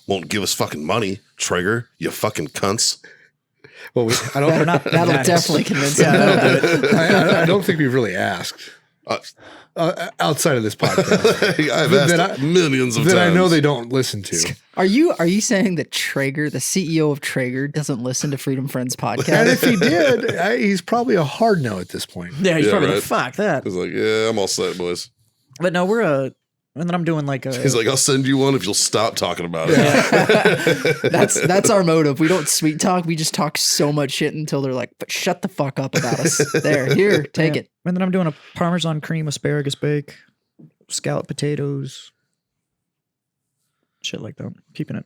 won't give us fucking money. Traeger, you fucking cunts. well, I don't. That'll definitely convince you. I don't think we've really asked outside of this podcast I've asked millions of that times. I know they don't listen to. Are you saying that Traeger, the CEO of Traeger, doesn't listen to Freedom Friends And podcast? if he did, he's probably a hard no at this point. Yeah, he's Yeah, probably right. like, fuck that. It's like, yeah, I'm all set, boys. But no, we're And then I'm doing like a. He's like, I'll send you one if you'll stop talking about it. That's our motive. We don't sweet talk. We just talk so much shit until they're like, "But shut the fuck up about us." There, here, take it. And then I'm doing a Parmesan cream asparagus bake, scallop potatoes, shit like that. Keeping it.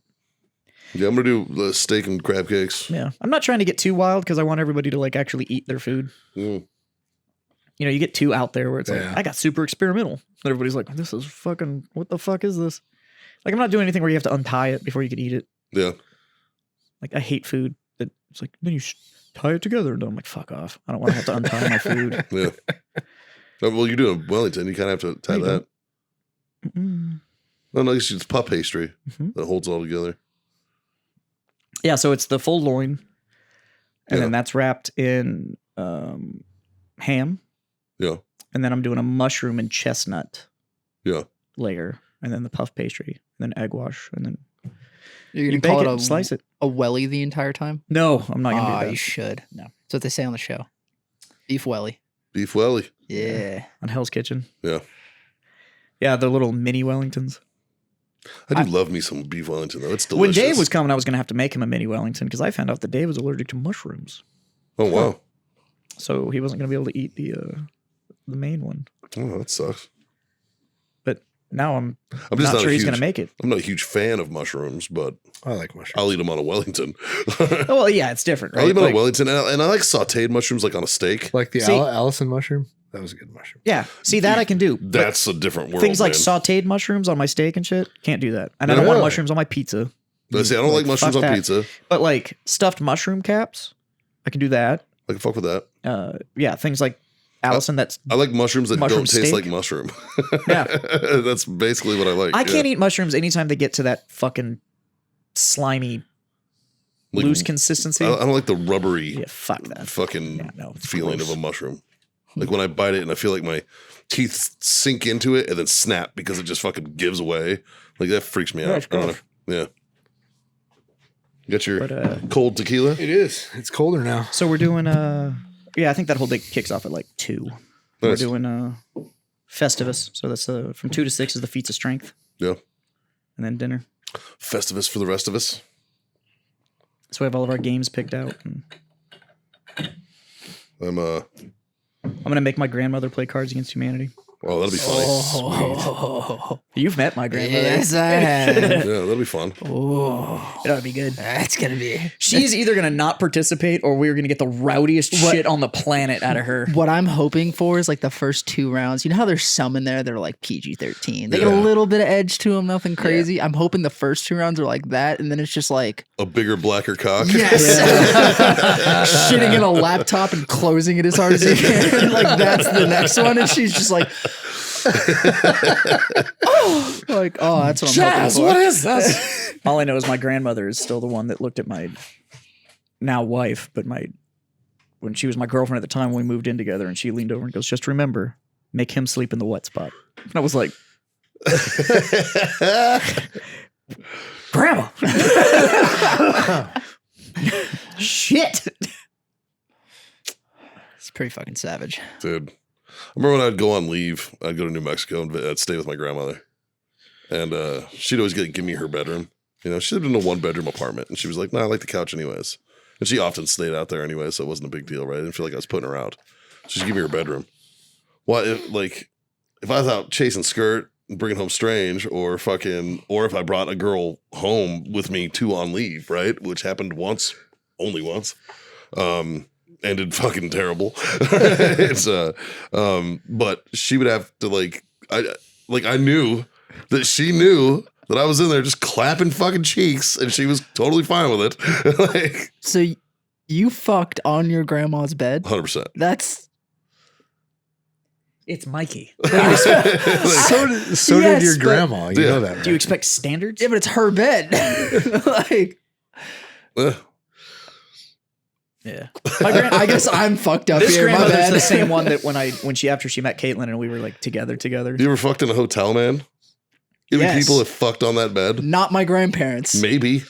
Yeah, I'm gonna do the steak and crab cakes. Yeah, I'm not trying to get too wild because I want everybody to like actually eat their food. Mm. You know, you get too out there where it's Yeah. like, I got super experimental. And everybody's like, this is fucking, what the fuck is this? Like, I'm not doing anything where you have to untie it before you can eat it. Yeah. Like, I hate food that it's like, then you tie it together. And I'm like, fuck off. I don't want to have to untie my food. Yeah. Well, you're doing Wellington. You kind of have to tie There you that. Mm-mm. No, it's puff pastry Mhm. that holds it all together. Yeah, so it's the full loin. And Yeah. then that's wrapped in ham. Yeah. And then I'm doing a mushroom and chestnut Yeah. layer. And then the puff pastry. And then egg wash. And then You're you gonna bake call it it and slice it. a welly the entire time. No, I'm not going to Ah, do that. you should. No. That's what they say on the show. Beef welly. Beef welly. Yeah. On Hell's Kitchen. Yeah. Yeah, the little mini Wellingtons. I do love me some beef Wellington, though. It's delicious. When Dave was coming, I was going to have to make him a mini Wellington because I found out that Dave was allergic to mushrooms. Oh, wow. So he wasn't going to be able to eat the main one. Oh, that sucks. But now I'm I'm just not not sure a he's huge, going to make it. I'm not a huge fan of mushrooms, but I like mushrooms. I'll eat them on a Wellington. Oh, well, yeah, it's different, right? I'll eat them on Like- a Wellington, and I like sauteed mushrooms like on a steak. Like the See- Allison mushroom. That was a good mushroom. Yeah, see, that I can do. But That's a different world. things like man. sauteed mushrooms on my steak and shit, can't do that. And I don't want Really? mushrooms on my pizza. But see, I don't like mushrooms fuck on that. pizza. But like stuffed mushroom caps, I can do that. I can fuck with that. Yeah, things like Allison, that's I like mushrooms that Mushroom don't taste steak? like mushroom. Yeah. That's basically what I like. I yeah. can't eat mushrooms anytime they get to that fucking slimy, Like, loose consistency. I don't like the rubbery Yeah, fuck that. fucking Yeah, no, it's feeling gross. of a mushroom. Like when I bite it and I feel like my teeth sink into it and then snap because it just fucking gives away. Like that freaks me out. it's I don't know. gross. Yeah. You got your But, cold tequila? It is. It's colder now. So we're doing yeah, I think that whole day kicks off at like 2. We're Nice. doing Festivus. So that's from 2 to 6 is the feats of strength. Yeah. And then dinner. Festivus for the rest of us. So we have all of our games picked out. And I'm gonna make my grandmother play Cards Against Humanity. Oh, that'll be funny. Oh, You've met my grandmother. yes, I have. Yeah, that'll be fun. Oh, That'd be good. that's gonna be. She's either gonna not participate or we're gonna get the rowdiest shit on the planet out of her. What I'm hoping for is like the first 2 rounds. You know how there's some in there that are like PG-13. They get a Yeah. little bit of edge to them, nothing crazy. I'm hoping the first 2 rounds are like that, and then it's just like A bigger, blacker cock. yes, shitting in a laptop and closing it as hard as you can. Like that's the next one, and she's just like, oh, like oh, that's what I'm hoping for. is this? All I know is my grandmother is still the one that looked at my now wife, but when she was my girlfriend at the time when we moved in together, and she leaned over and goes, "Just remember, make him sleep in the wet spot." And I was like, "Grandma, shit." It's pretty fucking savage. Dude. I remember when I'd go on leave, I'd go to New Mexico and I'd stay with my grandmother. And she'd always give me her bedroom. You know, she lived in a 1-bedroom apartment. And she was like, "No, I like the couch anyways." And she often stayed out there anyway, so it wasn't a big deal, right? I didn't feel like I was putting her out. She'd give me her bedroom. Well, if I was out chasing skirt and bringing home strange or if I brought a girl home with me too on leave, right? Which happened once, only once. Ended fucking terrible. It's but she would have to I knew that she knew that I was in there just clapping fucking cheeks and she was totally fine with it. Like So you fucked on your grandma's bed? 100%. That's It's Mikey. So Yes, did your but- grandma. You Yeah. know that. Do you right? expect standards? yeah, but it's her bed. Like Eh, Yeah. I guess I'm fucked up This here. My grandmother's bad. the same one that after she met Caitlin and we were like together. you ever fucked in a hotel, man? You know how many Yes. people have fucked on that bed? Not my grandparents. Maybe.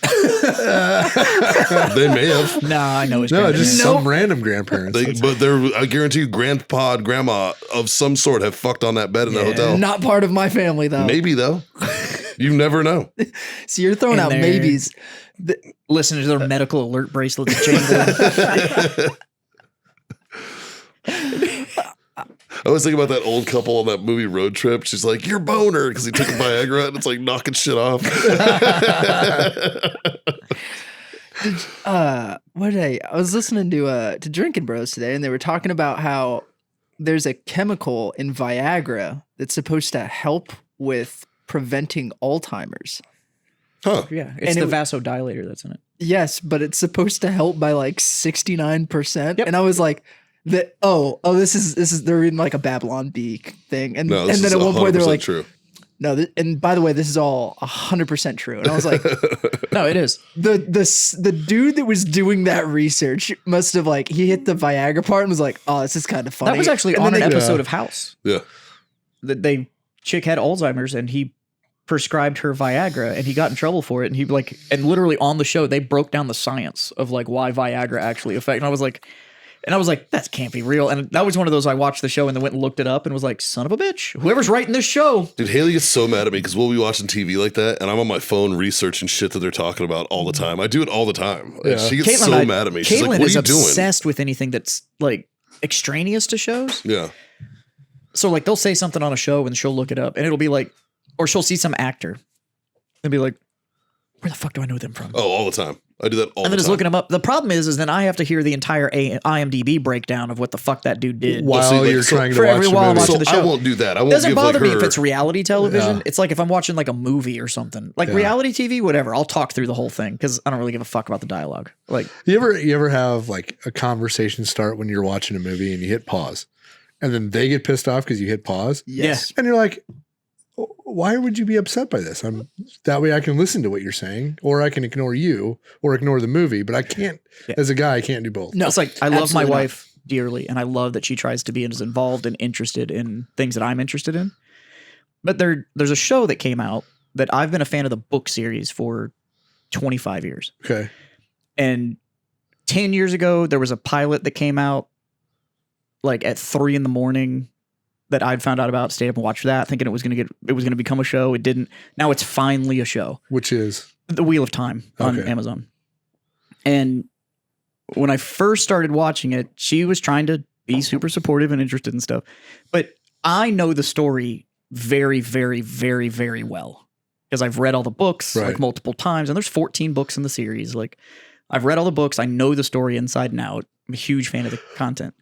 They may have. Nah, I know his No, grandparents. just some random grandparents. But they're, I guarantee you, grandpa and grandma of some sort have fucked on that bed in the hotel. Not part of my family though. Maybe though. You never know. So you're throwing And out they're- maybes. Listen to their medical alert bracelets jingling. I always think about that old couple on that movie Road Trip. She's like, "You're boner," because he took a Viagra and it's like knocking shit off. I was listening to Drinking Bros today, and they were talking about how there's a chemical in Viagra that's supposed to help with preventing Alzheimer's. Huh. Yeah, it's And the it- vasodilator that's in it. Yes, but it's supposed to help by like 69%. Yep. And I was like, this is they're reading like a Babylon Bee thing. And, No, and this then is at one point they're 100% like, true. no, and by the way, this is all 100% true. And I was like, No, it is. the dude that was doing that research must have like, he hit the Viagra part and was like, oh, this is kind of funny. That was actually And on then an they- episode of House. Yeah. The chick had Alzheimer's and he prescribed her Viagra and he got in trouble for it. And he like, and literally on the show, they broke down the science of like why Viagra actually affects. And I was like, that can't be real. And that was one of those, I watched the show and then went and looked it up and was like, son of a bitch, whoever's writing this show. Dude, Haley gets so mad at me because we'll be watching TV like that, and I'm on my phone researching shit that they're talking about all the time. I do it all the time. And she gets so mad at me. She's Caitlin like, "What is are you doing?" obsessed with anything that's like extraneous to shows. Yeah. So like they'll say something on a show and she'll look it up and it'll be like, or she'll see some actor and be like, where the fuck do I know them from? Oh, all the time. I do that all And the then just time. looking them up. The problem is then I have to hear the entire IMDb breakdown of what the fuck that dude did. While see, like, you're so trying to for watch every the while I'm movie. watching So the I show. won't do that. I It won't doesn't give bother like me her. if it's reality television. Yeah. It's like if I'm watching like a movie or something. Like reality TV, whatever. I'll talk through the whole thing because I don't really give a fuck about the dialogue. Like You ever have like a conversation start when you're watching a movie and you hit pause, and then they get pissed off because you hit pause, Yes. and you're like, why would you be upset by this? That way I can listen to what you're saying, or I can ignore you, or ignore the movie. But I can't, as a guy, I can't do both. No, it's like I love my absolutely not. wife dearly and I love that she tries to be as involved and interested in things that I'm interested in. But there's a show that came out that I've been a fan of the book series for 25 years. Okay. And 10 years ago, there was a pilot that came out like at 3 a.m. that I'd found out about, stayed up and watched that, thinking it was going to become a show. It didn't. Now it's finally a show. Which is The Wheel of Time on Okay. Amazon. And when I first started watching it, she was trying to be super supportive and interested in stuff. But I know the story very, very, very, very well because I've read all the books like Right. multiple times. And there's 14 books in the series. Like I've read all the books. I know the story inside and out. I'm a huge fan of the content.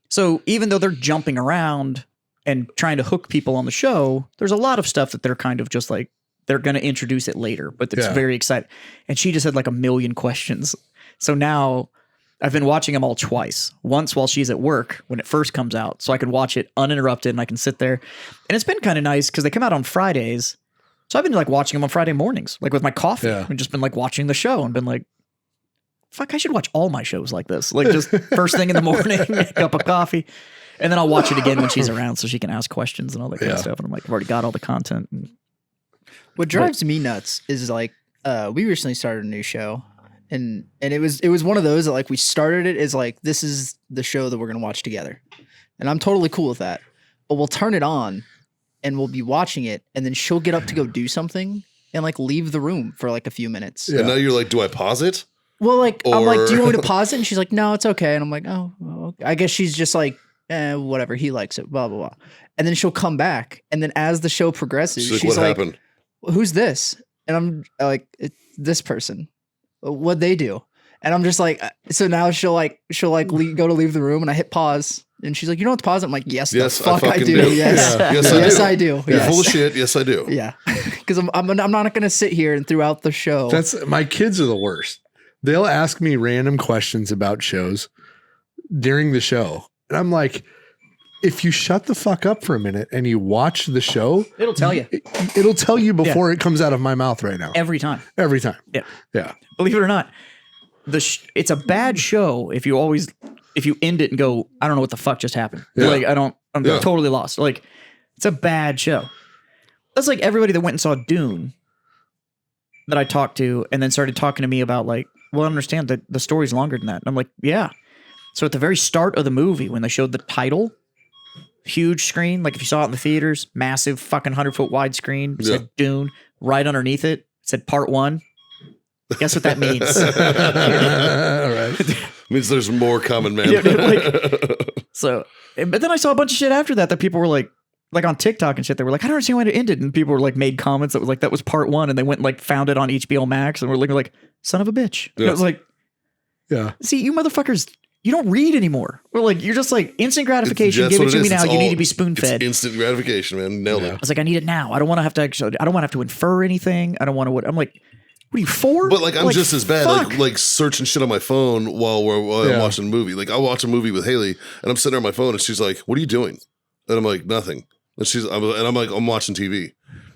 So even though they're jumping around and trying to hook people on the show, there's a lot of stuff that they're kind of just like, they're going to introduce it later, but it's Yeah. very exciting. And she just had like a million questions. So now I've been watching them all twice. Once while she's at work when it first comes out, so I could watch it uninterrupted and I can sit there. And it's been kind of nice because they come out on Fridays. So I've been like watching them on Friday mornings, like with my coffee. Yeah. And just been like watching the show and been like, fuck, I should watch all my shows like this. Like just first thing in the morning, cup of coffee. And then I'll watch it again when she's around so she can ask questions and all that kind of Yeah. stuff. And I'm like, I've already got all the content. And What drives me nuts is like we recently started a new show, and it was one of those that like we started it as like this is the show that we're gonna watch together, and I'm totally cool with that. But we'll turn it on, and we'll be watching it, and then she'll get up to go do something and like leave the room for like a few minutes. Yeah. And now you're like, do I pause it? Well, like I'm like, do you want me Or- to pause it? And she's like, no, it's okay. And I'm like, oh, well, okay. I guess she's just like, whatever, he likes it, blah blah blah. And then she'll come back, and then as the show progresses, She's like, she's what like, happened? who's this? And I'm like, it's this person. What'd they do? And I'm just like, so now she'll go to leave the room, and I hit pause, and she's like, you don't have to pause it. I'm like, yes, Yes, the fuck I fucking do. do. Yes, Yeah. Yes, I yes, do. I do. You're Yes. full of shit. Yes, I do. Yeah, because I'm not gonna sit here and throughout the show. That's my kids are the worst. They'll ask me random questions about shows during the show. And I'm like, if you shut the fuck up for a minute and you watch the show, it'll tell you it'll tell you before it comes out of my mouth right now. every time. Every time. Yeah. Yeah. Believe it or not, it's a bad show if you end it and go, I don't know what the fuck just happened. Yeah. Like I'm Yeah. totally lost. Like it's a bad show. That's like everybody that went and saw Dune. that I talked to and then started talking to me about like, well, I understand that the story's longer than that. And I'm like, yeah. So at the very start of the movie, when they showed the title, huge screen, like if you saw it in the theaters, massive fucking 100-foot wide screen, it said Dune, right underneath it said part 1. Guess what that means? All right. Means there's more common man. So, but then I saw a bunch of shit after that people were like on TikTok and shit. They were like, I don't understand why it ended. And people were like, made comments that was like, that was part 1. And they went and like found it on HBO Max and were looking like, son of a bitch. And I was like, yeah. See, you motherfuckers, you don't read anymore. We're like, you're just like instant gratification. Give it to me now. You need to be spoon fed. Instant gratification, man. Nailed it. I was like, I need it now. I don't want to have to actually. I don't want to have to infer anything. I don't want to. I'm like, what are you for? But like, I'm just as bad. Like searching shit on my phone while I'm watching a movie. Like, I'll watch a movie with Haley, and I'm sitting there on my phone, and she's like, "What are you doing?" And I'm like, "Nothing." And I'm like, "I'm watching TV."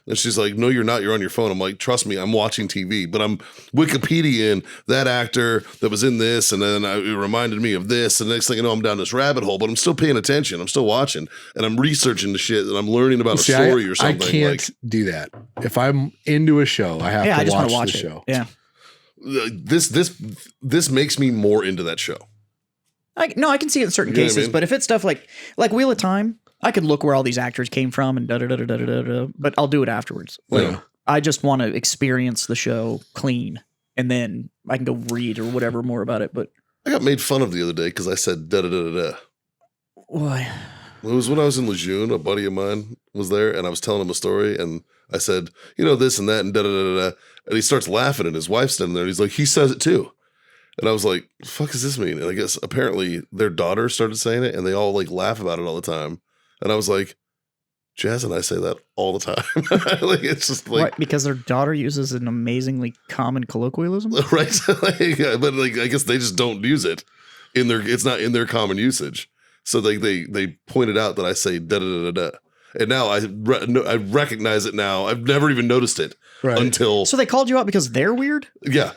And she's like, "No, you're not. You're on your phone." I'm like, "Trust me, I'm watching TV." But I'm Wikipediaing that actor that was in this, and then it reminded me of this. And the next thing you know, I'm down this rabbit hole. But I'm still paying attention. I'm still watching, and I'm researching the shit, and I'm learning about a story or something. I can't do that. If I'm into a show, I have to watch the show. Yeah. This makes me more into that show. I can see it in certain cases, but if it's stuff like Wheel of Time, I could look where all these actors came from and but I'll do it afterwards. Like, I just want to experience the show clean, and then I can go read or whatever more about it. But I got made fun of the other day because I said da da da da da. Why? It was when I was in Lejeune. A buddy of mine was there, and I was telling him a story, and I said, this and that, and da da da da. And he starts laughing, and his wife's standing there, and he's like, he says it too. And I was like, the fuck does this mean? And I guess apparently their daughter started saying it, and they all like laugh about it all the time. And I was like, Jazz and I say that all the time. Like, it's just like, right, because their daughter uses an amazingly common colloquialism, right? But like, I guess they just don't use it it's not in their common usage. So they pointed out that I say da da da da, and now I recognize it now. I've never even noticed it until. So they called you out because they're weird? Yeah,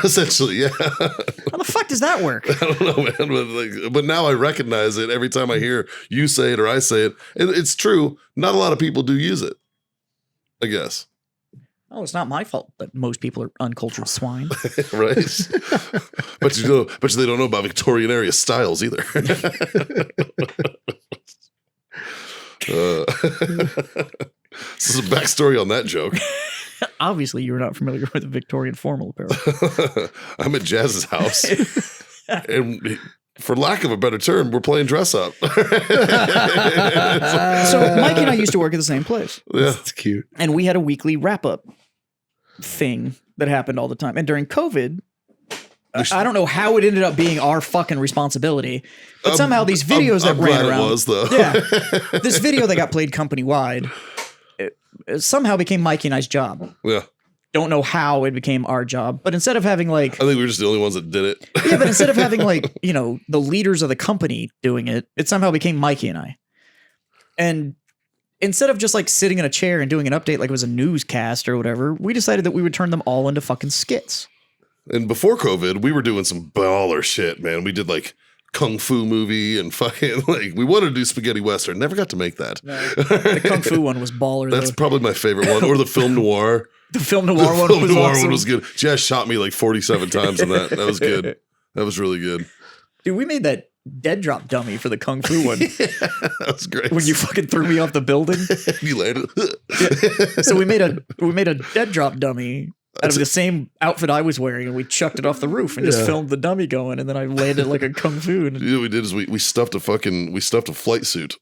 essentially, yeah. How the fuck does that work? I don't know, man. But now I recognize it every time I hear you say it or I say it. And it's true. Not a lot of people do use it, I guess. Oh, it's not my fault that most people are uncultured swine. Right. But they don't know about Victorian era styles either. This is a backstory on that joke. Obviously, you're not familiar with the Victorian formal apparel. I'm at Jazz's house, and for lack of a better term, we're playing dress up. So Mike and I used to work at the same place. Yeah, it's cute. And we had a weekly wrap up thing that happened all the time. And during COVID, I don't know how it ended up being our fucking responsibility, but somehow these videos that ran around, it was, though. This video that got played company wide, it somehow became Mikey and I's job. Yeah. Don't know how it became our job, but instead of having like, I think we were just the only ones that did it. Yeah, but instead of having like, the leaders of the company doing it, it somehow became Mikey and I. And instead of just like sitting in a chair and doing an update like it was a newscast or whatever, we decided that we would turn them all into fucking skits. And before COVID, we were doing some baller shit, man. We did like Kung Fu movie and fucking like we wanted to do spaghetti western. Never got to make that. No, the Kung Fu one was baller. That's probably my favorite one. Or the film noir. The film noir one was good. Jazz shot me like 47 times in that. That was good. That was really good. Dude, we made that dead drop dummy for the Kung Fu one. Yeah, that was great. When you fucking threw me off the building. You landed. Yeah. So we made a dead drop dummy out of the same outfit I was wearing, and we chucked it off the roof and just filmed the dummy going, and then I landed like a Kung Fu. And you know what we did is we stuffed a flight suit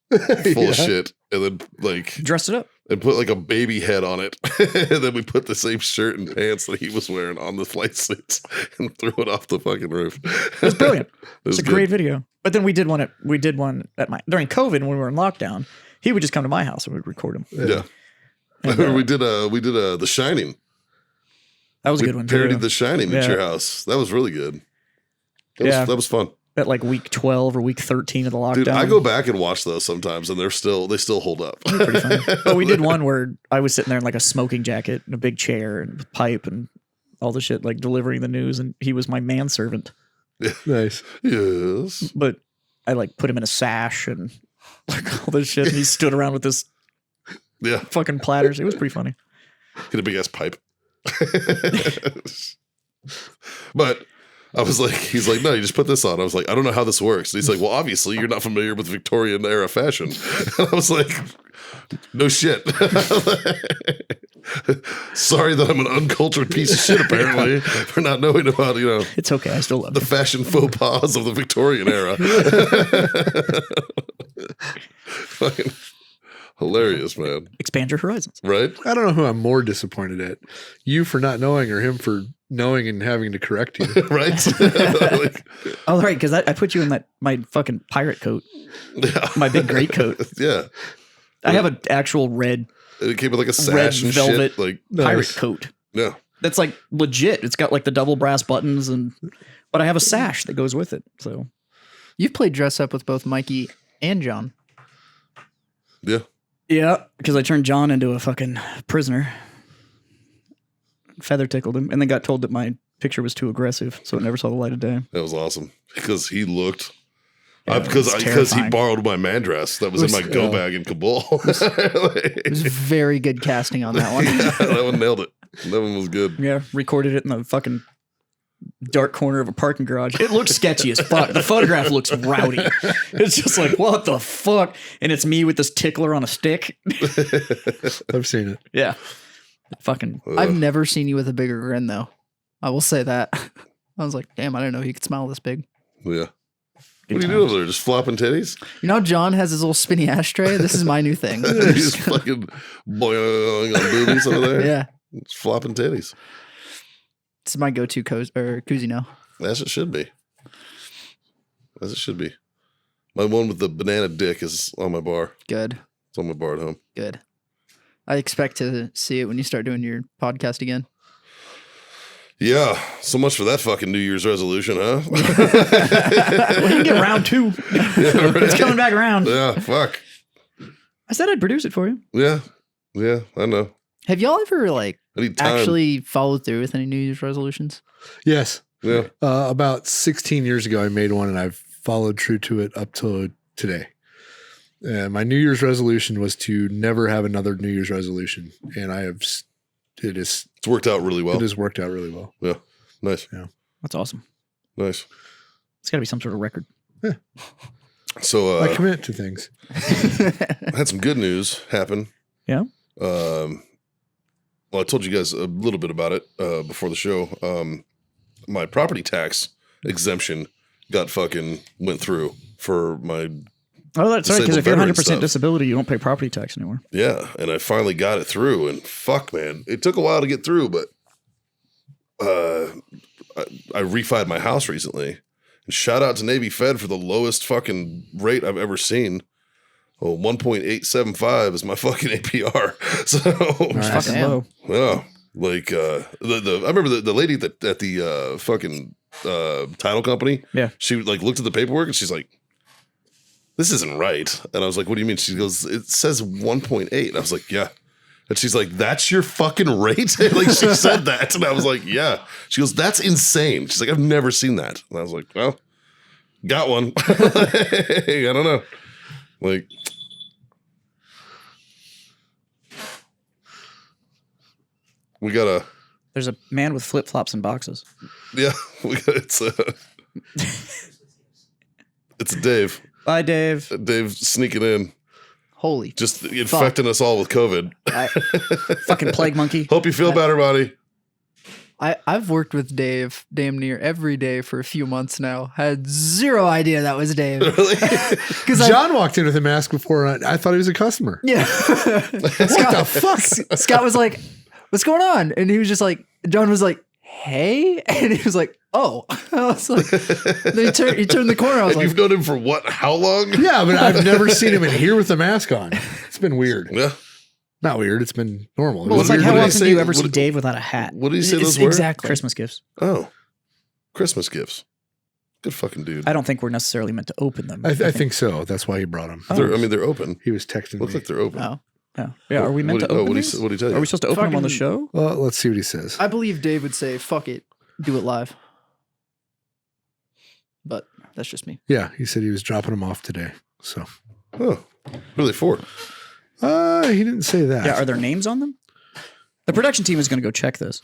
full of shit, and then like dressed it up and put like a baby head on it, and then we put the same shirt and pants that he was wearing on the flight suits and threw it off the fucking roof. It was brilliant. It's a great video. But then we did one during COVID when we were in lockdown. He would just come to my house and we'd record him. Yeah. And, we did The Shining. That was a good one. Parodied The Shining at your house. That was really good. That was fun. At like week 12 or week 13 of the lockdown. Dude, I go back and watch those sometimes, and they still hold up. Pretty funny. But we did one where I was sitting there in like a smoking jacket and a big chair and a pipe and all the shit, like delivering the news, and he was my manservant. Nice. Yes. But I like put him in a sash and like all this shit, and he stood around with this fucking platters. It was pretty funny. Get a big ass pipe. But I was like, he's like, no, you just put this on. I was like, I don't know how this works. And he's like, well, obviously you're not familiar with Victorian era fashion. And I was like, no shit. Sorry that I'm an uncultured piece of shit, apparently, for not knowing about, It's okay. I still love the it. fashion faux pas of the Victorian era. Fucking hilarious, man. Expand your horizons. Right? I don't know who I'm more disappointed at. You for not knowing or him for knowing and having to correct you. Right? Like, Oh, right. Because I put you in my fucking pirate coat, yeah. my big great coat. Yeah. I have an actual red It came with like a red sash and velvet shit. Like, pirate Nice. coat. yeah. That's like legit. It's got like the double brass buttons but I have a sash that goes with it. So You've played dress up with both Mikey and John. Yeah. yeah, because I turned John into a fucking prisoner. Feather tickled him, and then got told that my picture was too aggressive, so it never saw the light of day. That was awesome because he looked. Yeah, Because it's he terrifying. borrowed my man dress that was in my go bag in Kabul. It was very good casting on that one. That one nailed it. That one was good. Yeah, recorded it in the fucking dark corner of a parking garage. It looks sketchy as fuck. The photograph looks rowdy. It's just like, what the fuck? And it's me with this tickler on a stick. I've seen it. Yeah. Fucking. I've never seen you with a bigger grin, though. I will say that. I was like, damn, I didn't know he could smile this big. Yeah. What are you doing over there? Just flopping titties? You know how John has his little spinny ashtray? This is my new thing. He's fucking boing on boobies over there. Yeah. Just flopping titties. It's my go-to koozie now. As it should be. As it should be. My one with the banana dick is on my bar. Good. It's on my bar at home. Good. I expect to see it when you start doing your podcast again. Yeah. So much for that fucking New Year's resolution, huh? Well, you can get round 2. It's coming back around. Yeah. Fuck. I said I'd produce it for you. Yeah. Yeah. I know. Have y'all ever I need time. actually followed through with any New Year's resolutions? Yes. Yeah. About 16 years ago, I made one and I've followed true to it up to today. My New Year's resolution was to never have another New Year's resolution. And It's worked out really well. it has worked out really well. Yeah. Nice. That's awesome. Nice. It's got to be some sort of record. So I commit to things. I had some good news happen. Yeah. Well, I told you guys a little bit about it before the show. My property tax exemption went through for my Oh, that's right. Because if you're veteran 100% stuff. disability, you don't pay property tax anymore. Yeah, and I finally got it through, and fuck, man, it took a while to get through, but I refied my house recently, and shout out to Navy Fed for the lowest fucking rate I've ever seen. Oh, 1.875 is my fucking APR. So, Fucking Damn. low. yeah, like I remember the lady at the fucking title company. Yeah. She like looked at the paperwork and she's like, "This isn't right." And I was like, "What do you mean?" She goes, "It says 1.8." And I was like, "Yeah." And she's like, "That's your fucking rate?" Like she said that, and I was like, "Yeah." She goes, "That's insane." She's like, "I've never seen that." And I was like, "Well, got one." I don't know. Like, we got There's a man with flip flops and boxes. it's Dave. Bye, Dave. Dave sneaking in, Holy. just infecting us all with COVID. Fucking plague monkey. Hope you feel better, buddy. I've worked with Dave damn near every day for a few months now. Had zero idea that was Dave. Really? Because John walked in with a mask before. I thought he was a customer. yeah. What the fuck? Scott was like, "What's going on?" And he was just like, John was like, "Hey," and he was like, "Oh." I was like, then he turned the corner. I was And like, you've known him for what? How long? Yeah, but I've never seen him in here with the mask on. It's been weird. Yeah. Not weird. It's been normal. Well, it's like, What how did he often say? do you ever What see did- Dave without a hat? What did he say It's those were? exactly. Christmas gifts. Oh, Christmas gifts. Good fucking dude. I don't think we're necessarily meant to open them. I think so. That's why he brought him. They're open. He was texting Looks me. like they're open. "Oh." Yeah. Are we meant to open What these? did he tell you? Are we supposed to open them on the Fucking- show? Well, let's see what he says. I believe Dave would say, "Fuck it, do it live." But that's just me. Yeah, he said he was dropping him off today. So, Oh, what are they for? he didn't say that. Yeah. Are there names on them? The production team is going to go check this.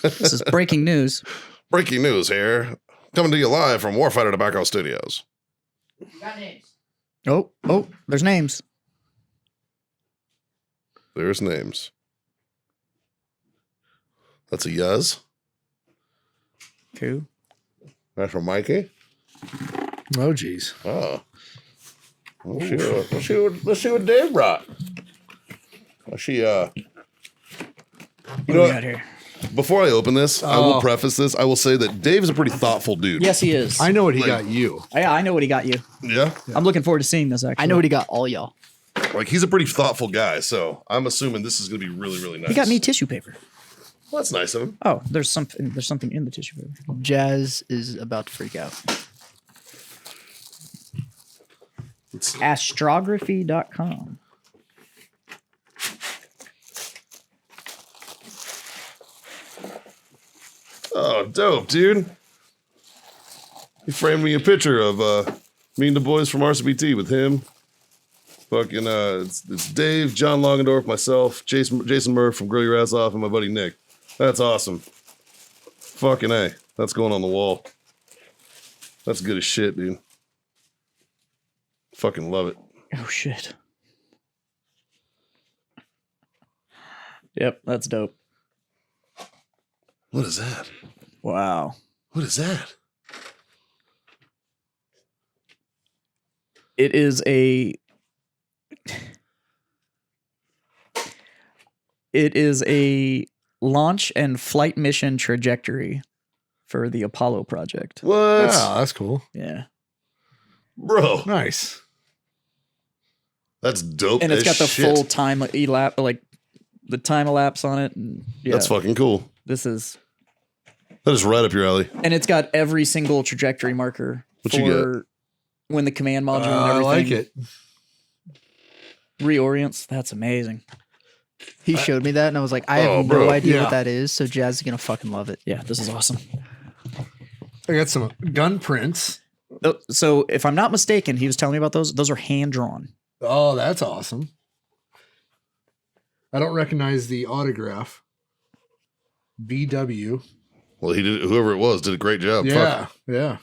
This is breaking news. Breaking news here. Coming to you live from Warfighter Tobacco Studios. Oh, there's names. There's names. That's a yes. Cool. That's from Mikey. Oh, geez. Oh. Let's see what Dave brought. What do we got here? Before I open this, I will preface this. I will say that Dave is a pretty thoughtful dude. Yes, he is. I know what he got you. Yeah, I know what he got you. Yeah? I'm looking forward to seeing this, actually. I know what he got all y'all. Like, he's a pretty thoughtful guy, so I'm assuming this is going to be really, really nice. He got me tissue paper. Well, that's nice of him. Oh, there's something in the tissue paper. Jazz is about to freak out. Astrography.com. Oh, dope, dude. He framed me a picture of me and the boys from RCBT with him. Fucking, it's Dave, John Longendorf, myself, Jason Murph from Grill Your Ass Off, and my buddy Nick. That's awesome. Fucking A. That's going on the wall. That's good as shit, dude. Fucking love it. Oh, shit. Yep, that's dope. What is that? Wow. What is that? It is a launch and flight mission trajectory for the Apollo project. What? Oh, that's cool. Yeah. Bro. Nice. That's dope. And it's got the shit. full time like the time elapse on it. And yeah, That's fucking cool. this is, That is right up your alley. and it's got every single trajectory marker What you for when the command module and I everything like it. reorients. That's amazing. He showed me that, and I was like, I have bro. no idea Yeah. what that is. So Jazz is gonna fucking love it. Yeah, this is awesome. I got some gun prints. So if I'm not mistaken, he was telling me about those. Those are hand drawn. Oh, that's awesome. I don't recognize the autograph. BW. Well, he did. Whoever it was did a great job. Yeah. Fuck. Yeah.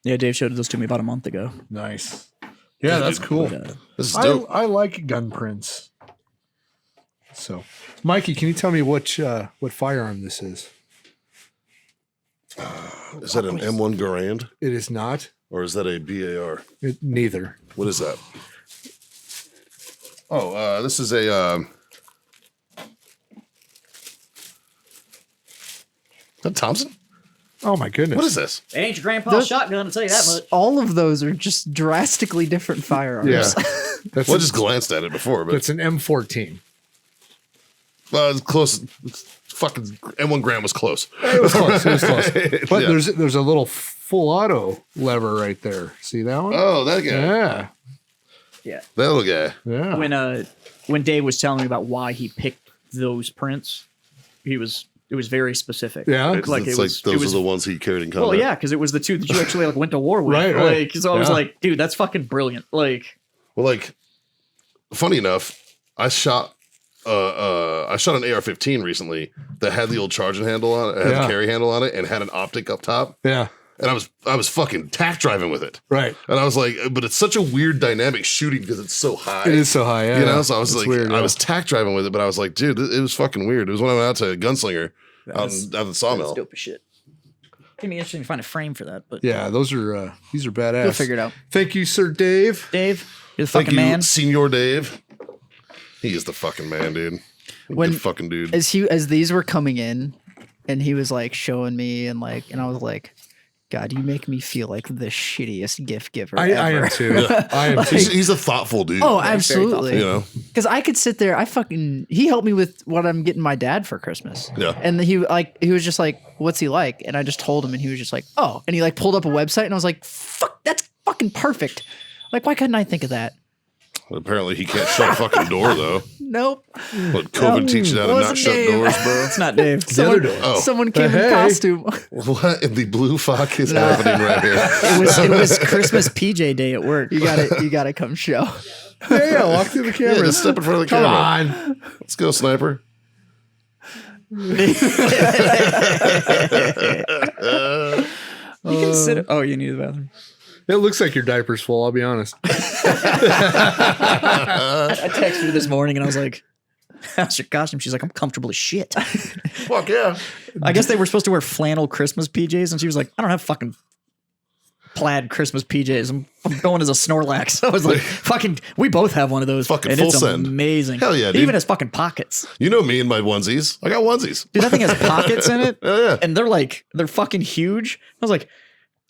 Yeah, Dave showed those to me about a month ago. Nice. Yeah, that's cool. But, This is dope. I like gun prints. So, Mikey, can you tell me what firearm this is? Is that an M1 Garand It is not. or is that a BAR? Neither. What is that? Oh, this is a. Is that Thompson? Oh my goodness. What is this? it ain't your grandpa's shotgun, I'll tell you that much. All of those are just drastically different firearms. Yeah. That's Well, I just glanced at it before, but it's an M14. it's close. It's fucking M1 Garand was close. It was close. It was close. But Yeah. there's a little full auto lever right there. See that one? Oh, that guy. Yeah. Yeah. That little guy. Yeah. When Dave was telling me about why he picked those prints, it was very specific. Yeah. It's like those are the ones he carried in combat. Well, yeah, because it was the two that you actually like went to war with. Right, right. Like, so I was Yeah. like, dude, that's fucking brilliant. Like, Well, like, funny enough, I shot an AR-15 recently that had the old charging handle on it, it had Yeah. the carry handle on it, and had an optic up top. Yeah. And I was fucking tack driving with it. Right. And I was like, but it's such a weird dynamic shooting because it's so high. It is so high. Yeah. You know, so I was It's like, weird, I yeah. was tack driving with it, but I was like, dude, it was fucking weird. It was when I went out to Gunslinger out in the sawmill. that's dope as shit. It'd be interesting to find a frame for that, but Yeah, those are these are badass. We'll figure it out. Thank you, Sir Dave. Dave, you're the Thank fucking you, man. Senior Dave. He is the fucking man, dude. When- Good fucking dude. As these were coming in, and he was like showing me, and I was like, God, you make me feel like the shittiest gift giver. I ever. am too. I am too. He's a thoughtful dude. Oh, very absolutely. you know, Because I could sit there. He helped me with what I'm getting my dad for Christmas. Yeah. And he was just like, what's he like? And I just told him, and he was just like, oh. And he like pulled up a website, and I was like, fuck, that's fucking perfect. Like, why couldn't I think of that? apparently he can't shut a fucking door though. Nope. What COVID teaches you how to not Wasn't shut Dave. doors, bro? It's not Dave. Oh. Someone came Hey. in costume. What in the blue fuck is happening right here? It was Christmas PJ day at work. You gotta come show. Yeah, walk through the camera. Yeah, just step in front of the Come camera. on. Let's go, sniper. You consider. Oh, you need the bathroom. It looks like your diaper's full, I'll be honest. I texted her this morning and I was like, how's your costume? She's like, I'm comfortable as shit. Fuck yeah. I guess they were supposed to wear flannel Christmas PJs, and she was like, I don't have fucking plaid Christmas PJs. I'm going as a Snorlax. I was like, fucking, we both have one of those. Fucking and full it's send. amazing. Hell yeah, It dude. even has fucking pockets. You know me and my onesies. I got onesies. Dude, that thing has pockets in it. Oh, yeah. And they're fucking huge. I was like,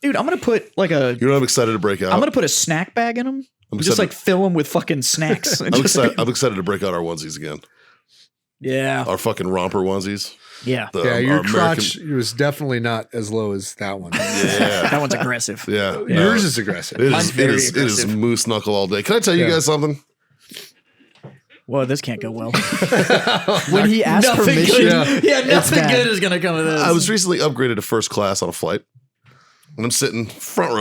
dude, I'm going to put like a, You know I'm excited to break out? I'm going to put a snack bag in them. I'm Just excited- like fill them with fucking snacks. And I'm just excited, I'm excited to break out our onesies again. yeah. Our fucking romper onesies. Yeah. The, Yeah, your our crotch was definitely not as low as that one. Yeah. That one's aggressive. Yeah. Yours is aggressive. It Mine's is, very it is aggressive. moose knuckle all day. Can I tell you Yeah. guys something? Well, this can't go well. When he asked Nothing permission, good. Yeah, nothing bad. good is going to come of this. I was recently upgraded to first class on a flight. And I'm sitting front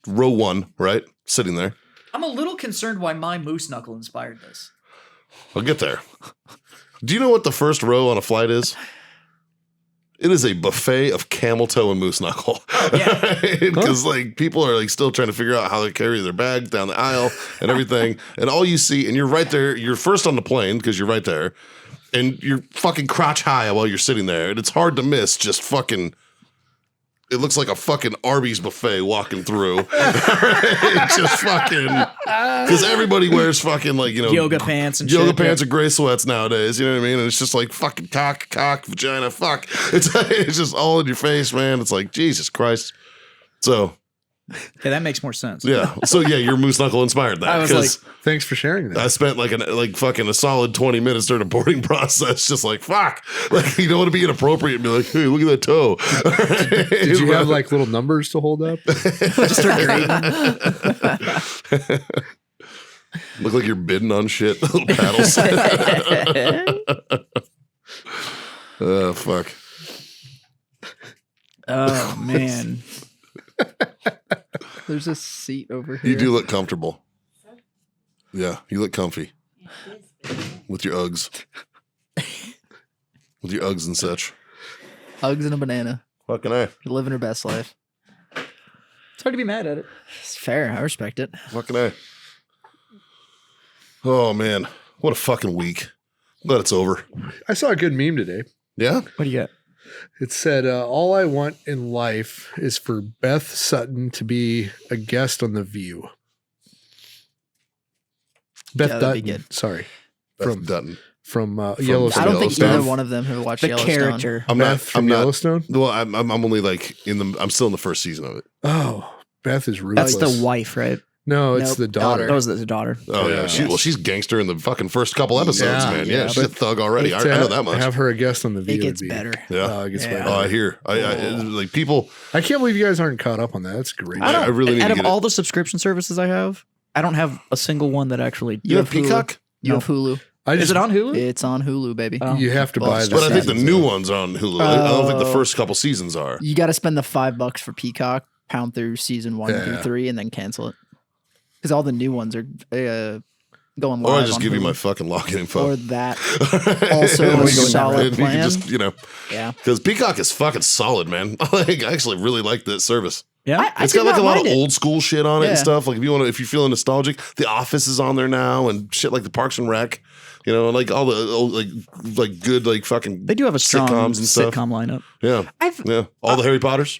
row 1, right? Sitting there. I'm a little concerned why my moose knuckle inspired this. I'll get there. Do you know what the first row on a flight is? It is a buffet of camel toe and moose knuckle. Yeah. Because like people are like still trying to figure out how they carry their bags down the aisle and everything. And all you see, and you're right there, you're first on the plane because you're right there, and you're fucking crotch high while you're sitting there. And it's hard to miss just fucking. It looks like a fucking Arby's buffet walking through. It's just fucking because everybody wears fucking like, you know, Yoga pants and yoga shit. pants and gray sweats nowadays. You know what I mean? And it's just like fucking cock, vagina, fuck. It's just all in your face, man. It's like Jesus Christ. So Yeah, that makes more sense. yeah, your moose knuckle inspired that. I was 'cause Thanks for sharing that. I spent like fucking a solid 20 minutes during the boarding process, just like fuck. Like you don't want to be inappropriate and be like, hey, look at that toe. Did you have like little numbers to hold up? Just start grading. Look like you're bidding on shit. Little paddles. Oh fuck. Oh, man. there's a seat over here. You do look comfortable. Yeah, you look comfy. With your Uggs. With your Uggs and such. Hugs and a banana. Fucking A. You're living her best life. It's hard to be mad at it. It's fair. I respect it. Fucking A. Oh man. What a fucking week. Glad it's over. I saw a good meme today. Yeah? What do you got? It said, all I want in life is for Beth Sutton to be a guest on The View. Beth Yeah, that'd be Dutton. good. Sorry. From Dutton. From I Yellowstone. don't think Yellowstone. either one of them have watched The Yellowstone. character. Beth from Yellowstone? Well, I'm only like I'm still in the first season of it. Oh, Beth is ruthless. That's the wife, right? No, it's Nope, the daughter. That was the daughter. Oh yeah. Yeah. She's gangster in the fucking first couple episodes, Yeah, man. yeah, Yeah, she's a but thug already. I To know that much. Have her a guest on The View. It gets would be- better. Yeah. Oh, it gets Yeah. better. Oh, I hear. I like people. I can't believe you guys aren't caught up on that. That's great. I really need Out to of get all it. the subscription services I have, I don't have a single one that actually. You have Hulu. Peacock? You No. have Hulu. I just, Is it on Hulu? It's on Hulu, baby. Oh. You have to Well, buy the But I think the seasons, new though. ones are on Hulu. I don't think the first couple seasons are. You got to spend the $5 for Peacock, pound through season 1 Yeah. through 3, and then cancel it. Because all the new ones are going live. Or I just on give you Hulu. my fucking login info. Or that. Also And a you can- solid and you can plan. just, Yeah. because Peacock is fucking solid, man. Like, I actually really like that service. Yeah. I It's did got like a not lot of mind it. old school shit on it and Yeah. stuff. Like if you're feeling nostalgic, The Office is on there now and shit like the Parks and Rec, and like all the old, like good like fucking They do have a strong sitcoms and stuff. sitcom lineup. Yeah, yeah. All the Harry Potters,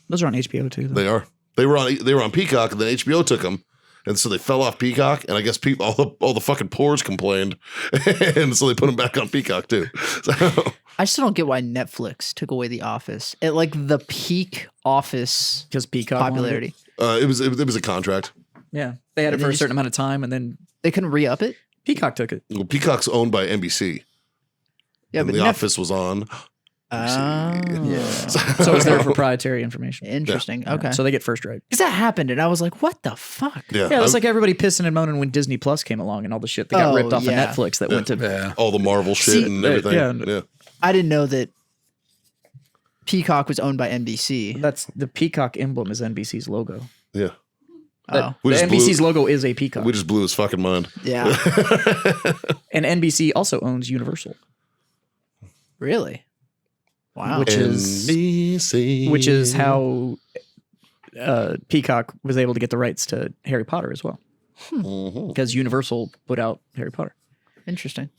Those are on HBO too. Though. they are. They were on Peacock, and then HBO took them, and so they fell off Peacock. And I guess all the fucking pores complained, and so they put them back on Peacock too. So, I still don't get why Netflix took away The Office at like the peak Office Because Peacock wanted popularity. it was a contract. it. Yeah, they had it And for they a just- certain amount of time, and then They couldn't re-up it. Peacock took it. Well, Peacock's owned by NBC. Yeah, and but The Netf- Office was on. So it's their proprietary information. Interesting. Okay. So they get first right. Because that happened, and I was like, "What the fuck?" Yeah, Yeah, it's I- like everybody pissing and moaning when Disney Plus came along and all the shit that got Oh, ripped off yeah. of Netflix that went to. Yeah. all the Marvel shit See, and everything. yeah. Yeah. I didn't know that Peacock was owned by NBC. That's the Peacock emblem is NBC's logo. Yeah. Oh, We The just NBC's blew- logo is a peacock, We just blew his fucking mind. yeah. and NBC also owns Universal. Really? Wow. Which is how Peacock was able to get the rights to Harry Potter as well, because Universal put out Harry Potter. Interesting.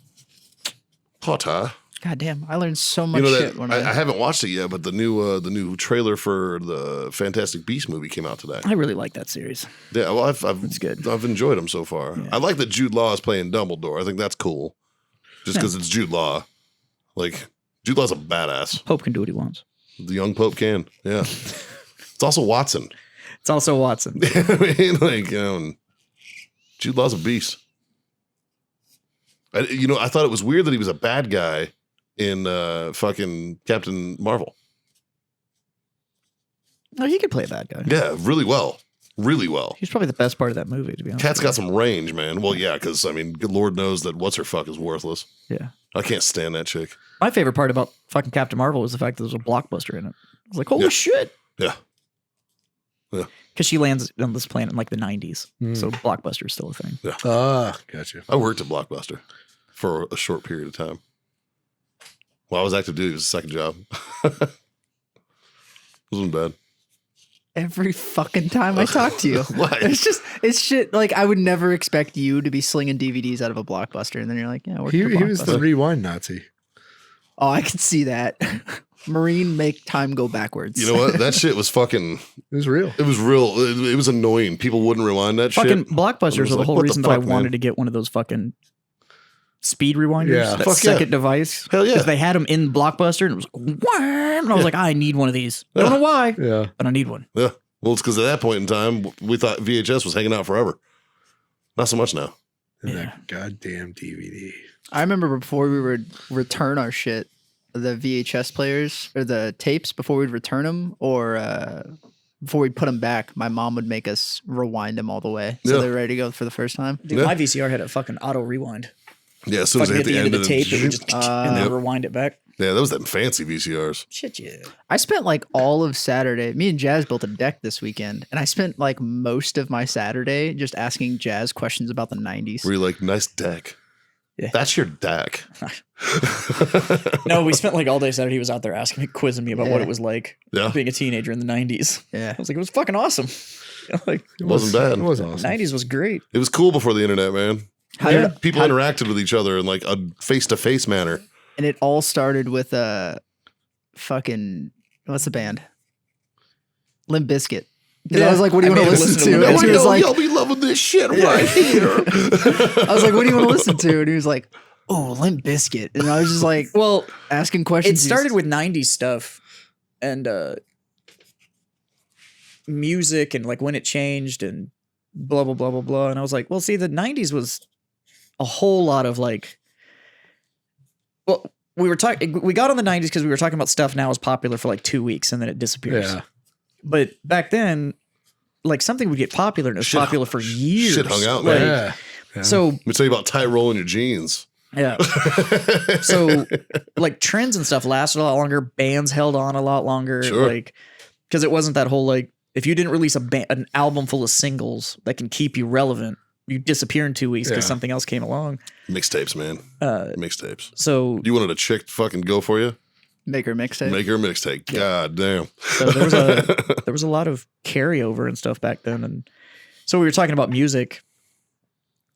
Potter. God damn, I learned so much You know shit that when I haven't watched it yet, but the new trailer for the Fantastic Beasts movie came out today. I really like that series. Yeah, well, It's good. I've enjoyed them so far. Yeah. I like that Jude Law is playing Dumbledore. I think that's cool, just because it's Jude Law. Like Jude Law's a badass. Pope can do what he wants. The young Pope can. Yeah, it's also Watson. It's also Watson. I mean, like Jude Law's a beast. I thought it was weird that he was a bad guy in fucking Captain Marvel. No, he could play a bad guy. Yeah, really well. Really well. He's probably the best part of that movie, to be honest. Cat's got some range, man. Well, yeah, because, I mean, good Lord knows that what's-her-fuck is worthless. Yeah. I can't stand that chick. My favorite part about fucking Captain Marvel was the fact that there was a blockbuster in it. I was like, holy shit. Yeah. Because she lands on this planet in like the 90s. So Blockbuster is still a thing. Gotcha. I worked at Blockbuster for a short period of time. Well, I was active duty. It was a second job. Wasn't bad. every fucking time I talk to you. Why? It's shit. Like, I would never expect you to be slinging DVDs out of a Blockbuster, and then you're like, yeah, we're He was the rewind Nazi. Oh, I could see that. Marine make time go backwards. You know what? That shit was fucking. It was real. It was real. It was annoying. People wouldn't rewind that fucking shit. Blockbusters are the like, whole what the reason that I fuck, man? wanted to get one of those fucking speed rewinders. Yeah. That Fuck second yeah. device. Hell yeah. Because they had them in Blockbuster and it was like, wham! And I was like, I need one of these. I don't know why, Yeah. but I need one. Yeah. Well, it's because at that point in time, we thought VHS was hanging out forever. Not so much now. And Yeah. that goddamn DVD. I remember before we would return our shit, the VHS players or the tapes, before we'd return them or before we'd put them back, my mom would make us rewind them all the way. So Yeah. they're ready to go for the first time. Dude, Yeah. my VCR had a fucking auto rewind. Yeah, as soon as Fucking they hit hit the end of the tape, it would just, just and then Yep. rewind it back. yeah, that was them fancy VCRs. Shit, yeah. I spent like all of Saturday. Me and Jazz built a deck this weekend, and I spent like most of my Saturday just asking Jazz questions about the 90s. Where you're like, nice deck. Yeah. That's your deck. No, we spent like all day Saturday. He was out there asking me, quizzing me about what Yeah. it was like Yeah. being a teenager in the 90s. Yeah. I was like, it was fucking awesome. Like, It wasn't bad. It was awesome. 90s was great. It was cool before the internet, man. How did- People interacted with each other in like a face-to-face manner. And it all started with fucking, what's the band? Limp Bizkit. Because I was like, what do you I want to made him listen listen to to? Limp And he was like, you'll be loving this shit right here. I was like, what do you want to listen to? And he was like, oh, Limp Bizkit. And I was just like, Well, asking questions. it started with 90s stuff and music and like when it changed and blah, blah, blah, blah, blah. And I was like, well, see, the 90s was a whole lot of like, well, we got on the 90s because we were talking about stuff now is popular for like 2 weeks and then it disappears. Yeah. But back then, like something would get popular and it was Shit- popular for years. shit hung out, Like, man. Yeah. So Let me tell you about tight rolling your jeans. yeah. So like trends and stuff lasted a lot longer. Bands held on a lot longer. Sure. Like, because it wasn't that whole like, if you didn't release an album full of singles that can keep you relevant, you disappear in 2 weeks because Yeah. something else came along. Mixtapes, man. Mixtapes. So, You wanted a chick to fucking go for you? Make her mixtape. Make her a mixtape. God damn. so there was a lot of carryover and stuff back then. And so we were talking about music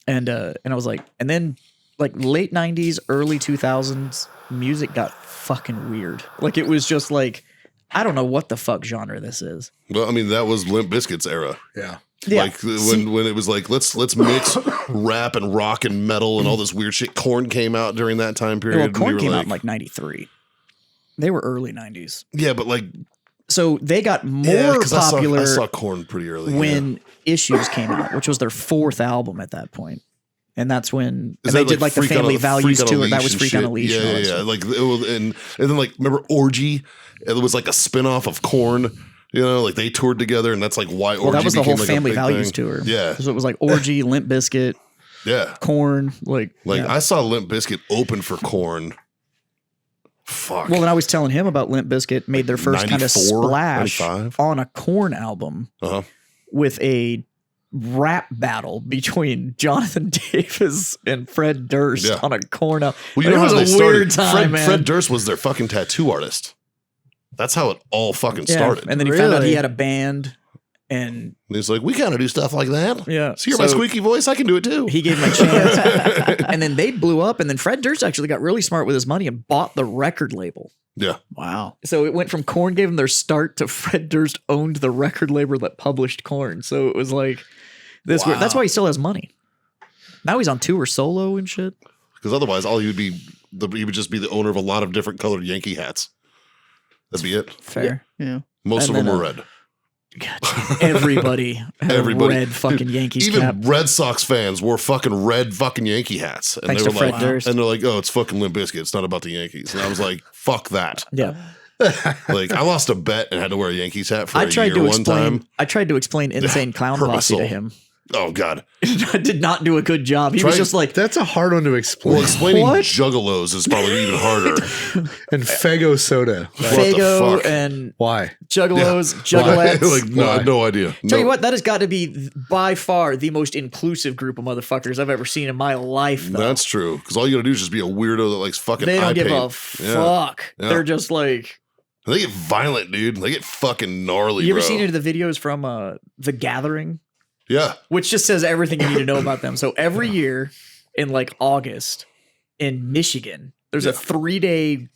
and I was like, and then like late 90s, early 2000s, music got fucking weird. Like it was just like, I don't know what the fuck genre this is. Well, I mean, that was Limp Bizkit's era. Yeah. Yeah. Like when it was like, let's mix rap and rock and metal and all this weird shit. Korn came out during that time period. Well, and Korn we were came out in like 93. They were early 90s. yeah, but like So they got more yeah, 'cause popular I saw Korn pretty early. when Issues came out, which was their fourth album at that point. And that's when Is and they that, did like the Freak on family a- values Freak on a tour. That Leash was and Freak on a shit? Leash. and all Yeah, that yeah. stuff. Like it was, and then like remember Orgy? It was like a spinoff of Korn. You know, like they toured together, and that's like why Orgy. Well, that was the became, whole like, a family big values thing. tour. Yeah, So it was like Orgy, Limp Bizkit, yeah. Korn, like yeah. I saw Limp Bizkit open for Korn. Fuck. Well, then I was telling him about Limp Bizkit made their first kind of 94, splash 95? on a Korn album Uh-huh. with a rap battle between Jonathan Davis and Fred Durst Yeah. on a corner. Well, you It know was how a they weird started. time, man. Fred Durst was their fucking tattoo artist. That's how it all fucking started. And then he found out he Really? had a band, and And he's like, we kind of do stuff like that. yeah, So hear my squeaky voice? I can do it too. he gave him a chance. And then they blew up, and then Fred Durst actually got really smart with his money and bought the record label. Yeah. Wow. So it went from Korn gave him their start to Fred Durst owned the record label that published Korn. So it was like this. Wow. That's why he still has money. Now he's on tour solo and shit. Because otherwise, all he would be, he would just be the owner of a lot of different colored Yankee hats. That'd be it. Fair. Yeah. Most And of them then, were red. God, everybody had Everybody. a red fucking Yankees Even cap. Red Sox fans wore fucking red fucking Yankee hats. And Thanks they to were Fred like, Durst. and they're like, oh, it's fucking Limp Bizkit. It's not about the Yankees. And I was like, fuck that. Yeah. Like, I lost a bet and had to wear a Yankees hat for I a tried year to one explain. time. I tried to explain Insane Clown Hurt my Posse to soul. him. Oh, God. I did not do a good job. He was Try- just like, That's a hard one to explain. Well, explaining What? juggalos is probably even harder. And Fago soda. What the Fago fuck? and Why? Juggalos, Juggalettes. Like, no, I had no idea. Tell you No. what, that has got to be by far the most inclusive group of motherfuckers I've ever seen in my life. Though. That's true. Because all you gotta do is just be a weirdo that likes fucking They eye don't give a paint. fuck. Yeah. They're just like. They get violent, dude. They get fucking gnarly, You ever bro. seen any of the videos from The Gathering? Yeah. Which just says everything you need to know about them. So every year in like August in Michigan, there's a 3-day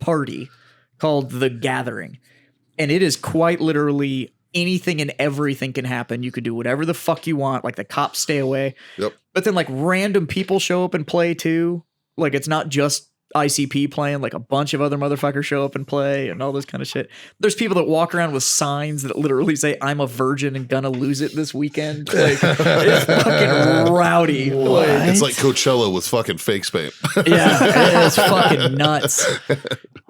party called The Gathering. And it is quite literally anything and everything can happen. You could do whatever the fuck you want. Like the cops stay away. Yep. But then like random people show up and play too. Like it's not just ICP playing, like a bunch of other motherfuckers show up and play and all this kind of shit. There's people that walk around with signs that literally say, I'm a virgin and gonna lose it this weekend. Like, it's fucking rowdy. Like, It's like Coachella with fucking fake paint. yeah, it's fucking nuts.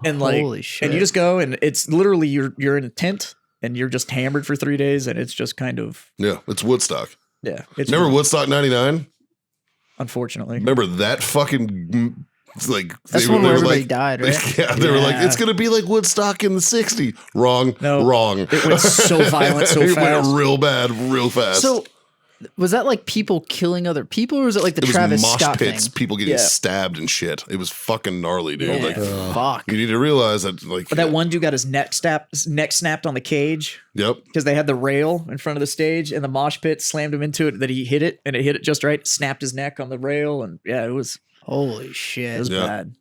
And like, Holy shit. and you just go and it's literally you're in a tent and you're just hammered for 3 days and it's just kind of, Yeah, it's Woodstock. yeah. It's Remember Woodstock 99? unfortunately. Remember that fucking, like, That's they one where were everybody like, died, right? Yeah, they were like, Yeah. it's going to be like Woodstock in the 60s. Wrong. No. Wrong. It went so violent so it fast. went real bad, real fast. So was that like people killing other people, or was it like the it was Travis mosh Scott pits, thing? people getting Yeah. stabbed and shit. It was fucking gnarly, dude. Yeah. Like, Fuck. you need to realize that, like, But that one dude got his neck snapped on the cage yep. because they had the rail in front of the stage and the mosh pit slammed him into it. That he hit it and it hit it just right, snapped his neck on the rail, and yeah, it was Holy shit. Yeah. bad.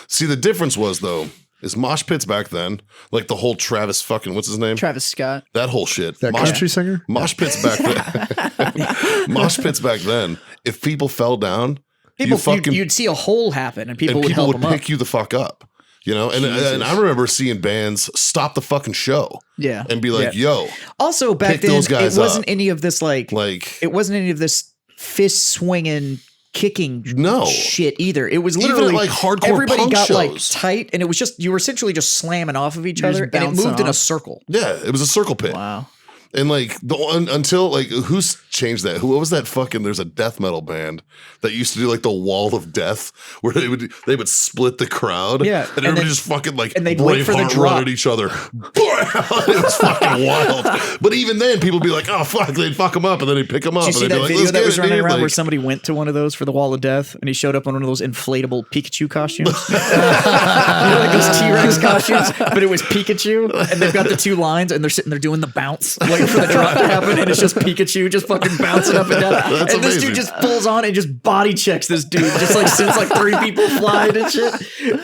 See, the difference was, though, is mosh pits back then, like the whole Travis fucking, what's his name? Travis Scott. That whole shit. That Mosh country singer? Mosh pits back then. Mosh pits back then. If people fell down, People, fucking you'd see a hole happen and people and would people help would them pick up. you the fuck up. You know, and I remember seeing bands stop the fucking show Yeah. and be like, "Yo, Also, back pick then, those guys it wasn't up. any of this like like, it wasn't any of this fist swinging, kicking No. shit either. It was Even at, literally like, hardcore everybody punk got like shows. tight, and it was just you were essentially just slamming off of each You're other, just and it bouncing moved in a off. circle. yeah, it was a circle pit." Wow. And like until like who's changed that? What was that fucking? There's a death metal band that used to do like the wall of death, where they would split the crowd, Yeah, and and everybody then- just fucking like and they'd wait for the Braveheart drop. run at each other. It was fucking wild. But even then, people would be like, "Oh fuck!" They'd fuck them up, and then they'd pick them up. Did you see and they'd that be like, video "Let's that get was it, running dude." around where Like, somebody went to one of those for the Wall of Death, and he showed up on one of those inflatable Pikachu costumes? You know, like those T-Rex costumes, but it was Pikachu, and they've got the two lines, and they're sitting there doing the bounce, waiting for the drop to happen, and it's just Pikachu just fucking bouncing up and down. That's and this amazing. dude just pulls on and just body checks this dude, just like sends like 3 people flying and shit.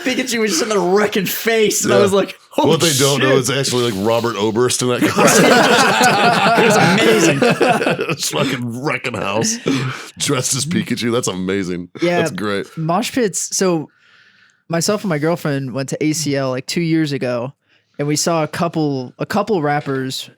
Pikachu was just in the wrecking face, and I Yeah. was like, "Holy what they don't know shit." is actually like Robert Oberst in that costume. It was amazing. Just fucking wrecking house, dressed as Pikachu. That's amazing. Yeah. That's great. Mosh pits. So myself and my girlfriend went to ACL like 2 years ago, and we saw a couple rappers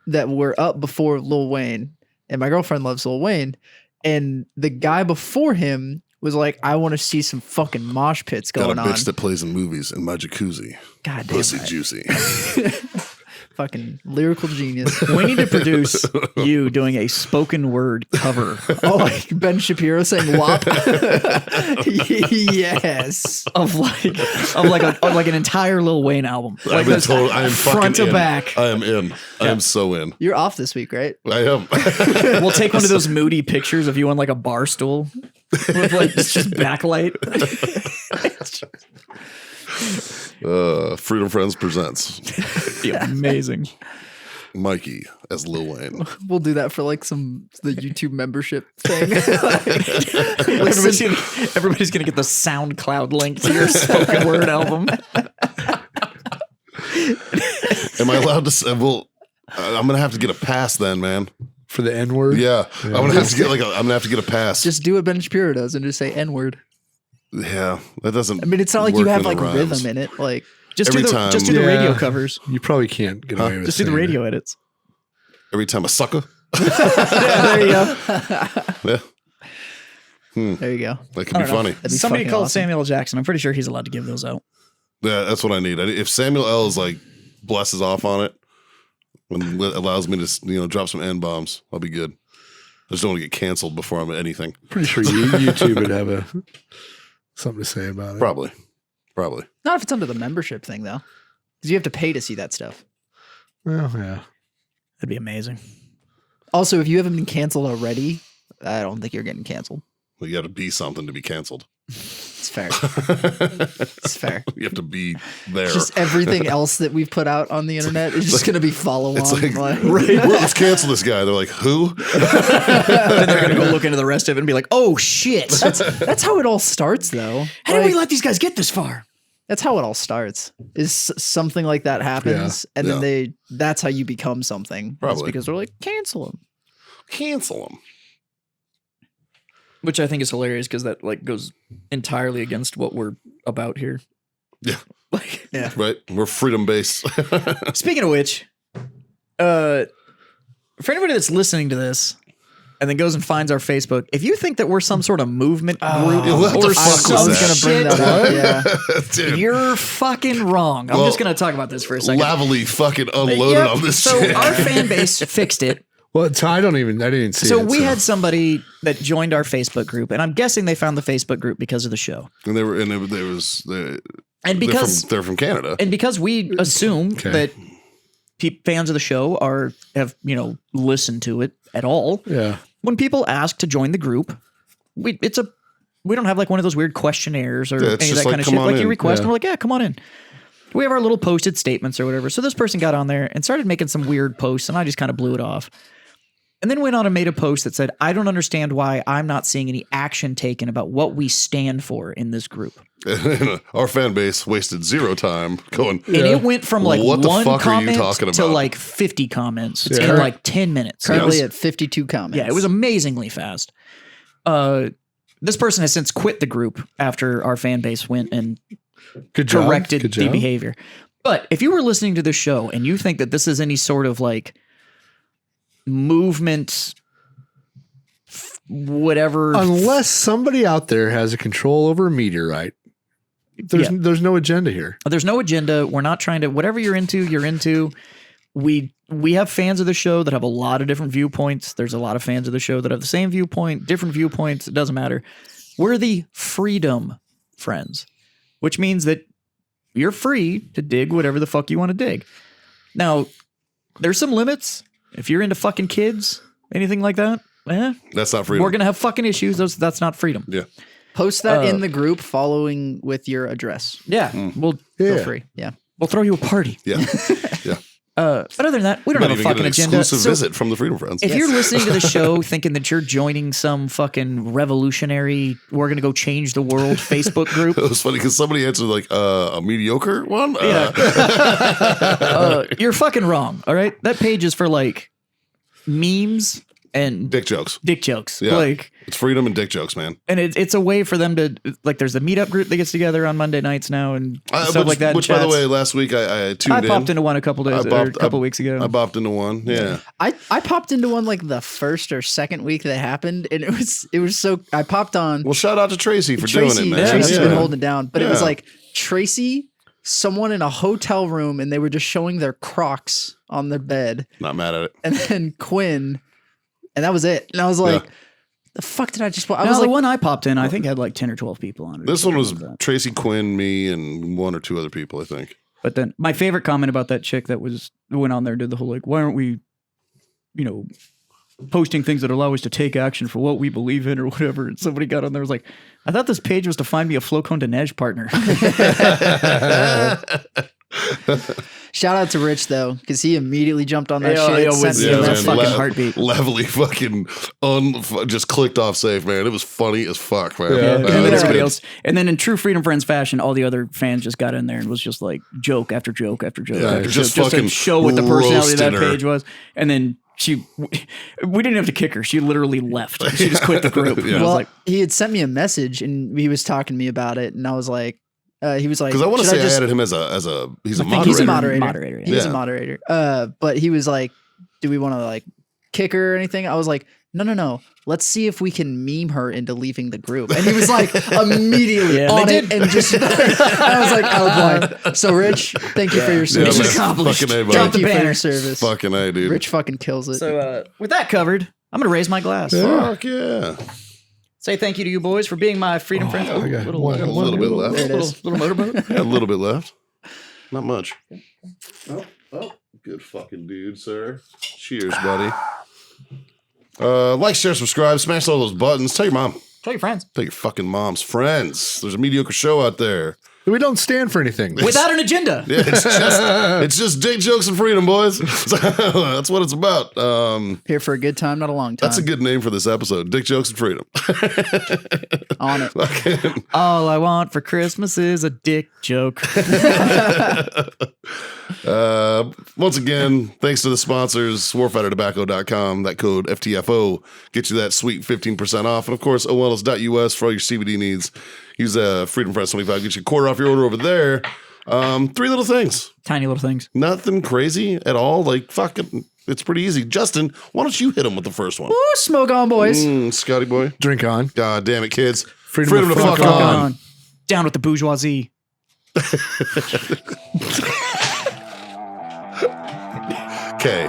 that were up before Lil Wayne, and my girlfriend loves Lil Wayne, and the guy before him was like, "I want to see some fucking mosh pits Got going a on." bitch that plays in movies in my jacuzzi. God damn Pussy right. juicy. Fucking lyrical genius. We need to produce you doing a spoken word cover Oh, like Ben Shapiro saying "wop." Yes. of like an entire Lil Wayne album. Like I am front fucking to in. back. I am in. I am so in. You're off this week, right? I am. We'll take one of those moody pictures of you on like a bar stool with like just backlight. Freedom Friends presents Be amazing. Mikey as Lil Wayne. We'll do that for like the YouTube membership thing. Everybody's gonna get the SoundCloud link to your spoken word album. Am I allowed to say? Well, I'm gonna have to get a pass then, man. For the N word? Yeah, I'm gonna have to get a pass. Just do what Ben Shapiro does and just say N-word. Yeah, that doesn't. I mean, it's not like work you have in the like rhymes. rhythm in it. Like, Just Every do the time. just do the Yeah. radio covers. You probably can't get away with Just do the saying radio it. edits. Every time a sucker. There you go. Yeah, there you go. that could be funny. That'd be Somebody fucking called awesome. Samuel L. Jackson. I'm pretty sure he's allowed to give those out. Yeah, that's what I need. If Samuel L. is like blesses off on it and allows me to drop some N bombs, I'll be good. I just don't want to get canceled before I'm at anything. Pretty sure YouTube would have something to say about it. Probably. Not if it's under the membership thing though, because you have to pay to see that stuff. Well, yeah. That'd be amazing. Also, if you haven't been canceled already, I don't think you're getting canceled. Well, you got to be something to be canceled. It's fair. It's fair. You have to be there. Just everything else that we've put out on the internet is just going to be follow It's on. like, well, let's cancel this guy. They're like, who? Then they're gonna go look into the rest of it and be like, "Oh shit! That's how it all starts, though. How did we Like, let these guys get this far?" that's how it all starts. Is something like that happens, and then that's how you become something. It's Probably. because they're like, cancel them. Cancel him. Which I think is hilarious because that like goes entirely against what we're about here. Yeah. Like, Yeah. Right? We're freedom based. speaking of which, for anybody that's listening to this and then goes and finds our Facebook, if you think that we're some sort of movement group what the or fuck was some that? I was going to bring shit, that up. Yeah. Dude, you're fucking wrong. I'm Well, just gonna talk about this for a second. Lavely fucking unloaded Yep, on this so shit. our fan base fixed it. Well, so I didn't see So it. we had somebody that joined our Facebook groupe, and I'm guessing they found the Facebook group because of the show. And And because they're from Canada. and because we assume Okay. that fans of the show have listened to it at all. Yeah. When people ask to join the group, we don't have like one of those weird questionnaires or Yeah, any it's of just that like, kind of come shit. on Like you in. request, Yeah. and we're like, yeah, come on in. We have our little posted statements or whatever. So this person got on there and started making some weird posts, and I just kind of blew it off. And then went on and made a post that said, I don't understand why I'm not seeing any action taken about what we stand for in this group. Our fan base wasted zero time going. And it went from like What the one fuck are you comment talking to about? like 50 comments Yeah. in like 10 minutes. Currently at 52 comments. Yeah, it was amazingly fast. This person has since quit the group after our fan base went and Good job. corrected Good the job. behavior. But if you were listening to the show and you think that this is any sort of like movement, whatever, Unless somebody out there has a control over a meteorite, there's no agenda here. there's no agenda. We're not trying to, whatever you're into, you're into. We have fans of the show that have a lot of different viewpoints. There's a lot of fans of the show that have the same viewpoint, different viewpoints. It doesn't matter. We're the freedom friends, which means that you're free to dig whatever the fuck you want to dig. Now, there's some limits. If you're into fucking kids, anything like that, That's not freedom. we're going to have fucking issues. That's not freedom. Yeah. Post that in the group following with your address. Yeah. We'll Feel free. Yeah. throw you a party. Yeah. Yeah. But other than that, we don't Might have a even get fucking an agenda. exclusive So visit from the Freedom Friends. if you're listening to the show thinking that you're joining some fucking revolutionary, we're going to go change the world Facebook group, It was funny because somebody answered like a mediocre one. you're fucking wrong. All right. That page is for like memes and Dick jokes. dick jokes. Yeah. Like, It's freedom and dick jokes, man. and it's a way for them to like. There's a meetup group that gets together on Monday nights now and stuff like that. Which, by the way, last week I tuned I in. popped into one a couple days, or a couple weeks ago. I bopped into one. Yeah. I popped into one like the first or second week that happened, and it was so I popped on. Well, shout out to Tracy for Tracy, doing it, man. Tracy's Yeah. been holding it down, but it was Yeah. like Tracy, someone in a hotel room, and they were just showing their Crocs on their bed, Not mad at it. and then Quinn, and that was it. And I was like, the fuck did I just watch? I No, was the like, one I popped in, I think had like 10 or 12 people on it. This one was Something like that. Tracy Quinn, me, and one or two other people, I think. But then my favorite comment about that chick that went on there and did the whole like, why aren't we, posting things that allow us to take action for what we believe in or whatever. And somebody got on there and was like, I thought this page was to find me a Flocon Dinesh partner. shout out to Rich though, because he immediately jumped on that shit. Sent me a man. message. Fucking heartbeat. Levelly fucking just clicked off safe, man. It was funny as fuck, man. Yeah. And It then was everybody good. else. And then in true Freedom Friends fashion, all the other fans just got in there and was just like joke after joke after joke Yeah, after just joke, just to fucking show what the personality of that roasting her. page was. And then we didn't have to kick her. She literally left. She just quit the group. Yeah. I was Well, like, he had sent me a message and he was talking to me about it, and I was like, he was like, Because I want to "Should say I just-" added him as a he's a I think moderator. He's a moderator. Moderator, yeah. He's Yeah. a moderator. But he was like, do we want to like kick her or anything? I was like, no. Let's see if we can meme her into leaving the group. And he was like immediately Yeah, on they it and just I was like, so Rich, thank you for your Yeah, service. man. accomplished. Fucking A, buddy. Drop Thank you the for your banner. service. Fucking A, dude. Rich fucking kills it. So with that covered, I'm going to raise my glass. Fuck yeah. Say thank you to you boys for being my Freedom Friends. I got little, I got a little bit left. There it is. little motorboat. Yeah, a little bit left. Not much. Oh, good fucking dude, sir. Cheers, buddy. Like, share, subscribe, smash all those buttons. Tell your mom. Tell your friends. Tell your fucking mom's friends. There's a mediocre show out there. We don't stand for anything. Without an agenda. Yeah, it's just dick jokes and freedom, boys. That's what it's about. Here for a good time, not a long time. That's a good name for this episode. Dick jokes and freedom. On it. All I want for Christmas is a dick joke. Once again, thanks to the sponsors, warfightertobacco.com. That code FTFO gets you that sweet 15% off. And of course, owellness.us for all your CBD needs. Use Freedom Friends 25, get you a quarter off your order over there. 3 little things. Tiny little things. Nothing crazy at all. Like, fucking, it's pretty easy. Justin, why don't you hit him with the first one? Ooh, smoke on, boys. Scotty boy. Drink on. God damn it, kids. Freedom to to fuck fuck on. Down with the bourgeoisie. Okay.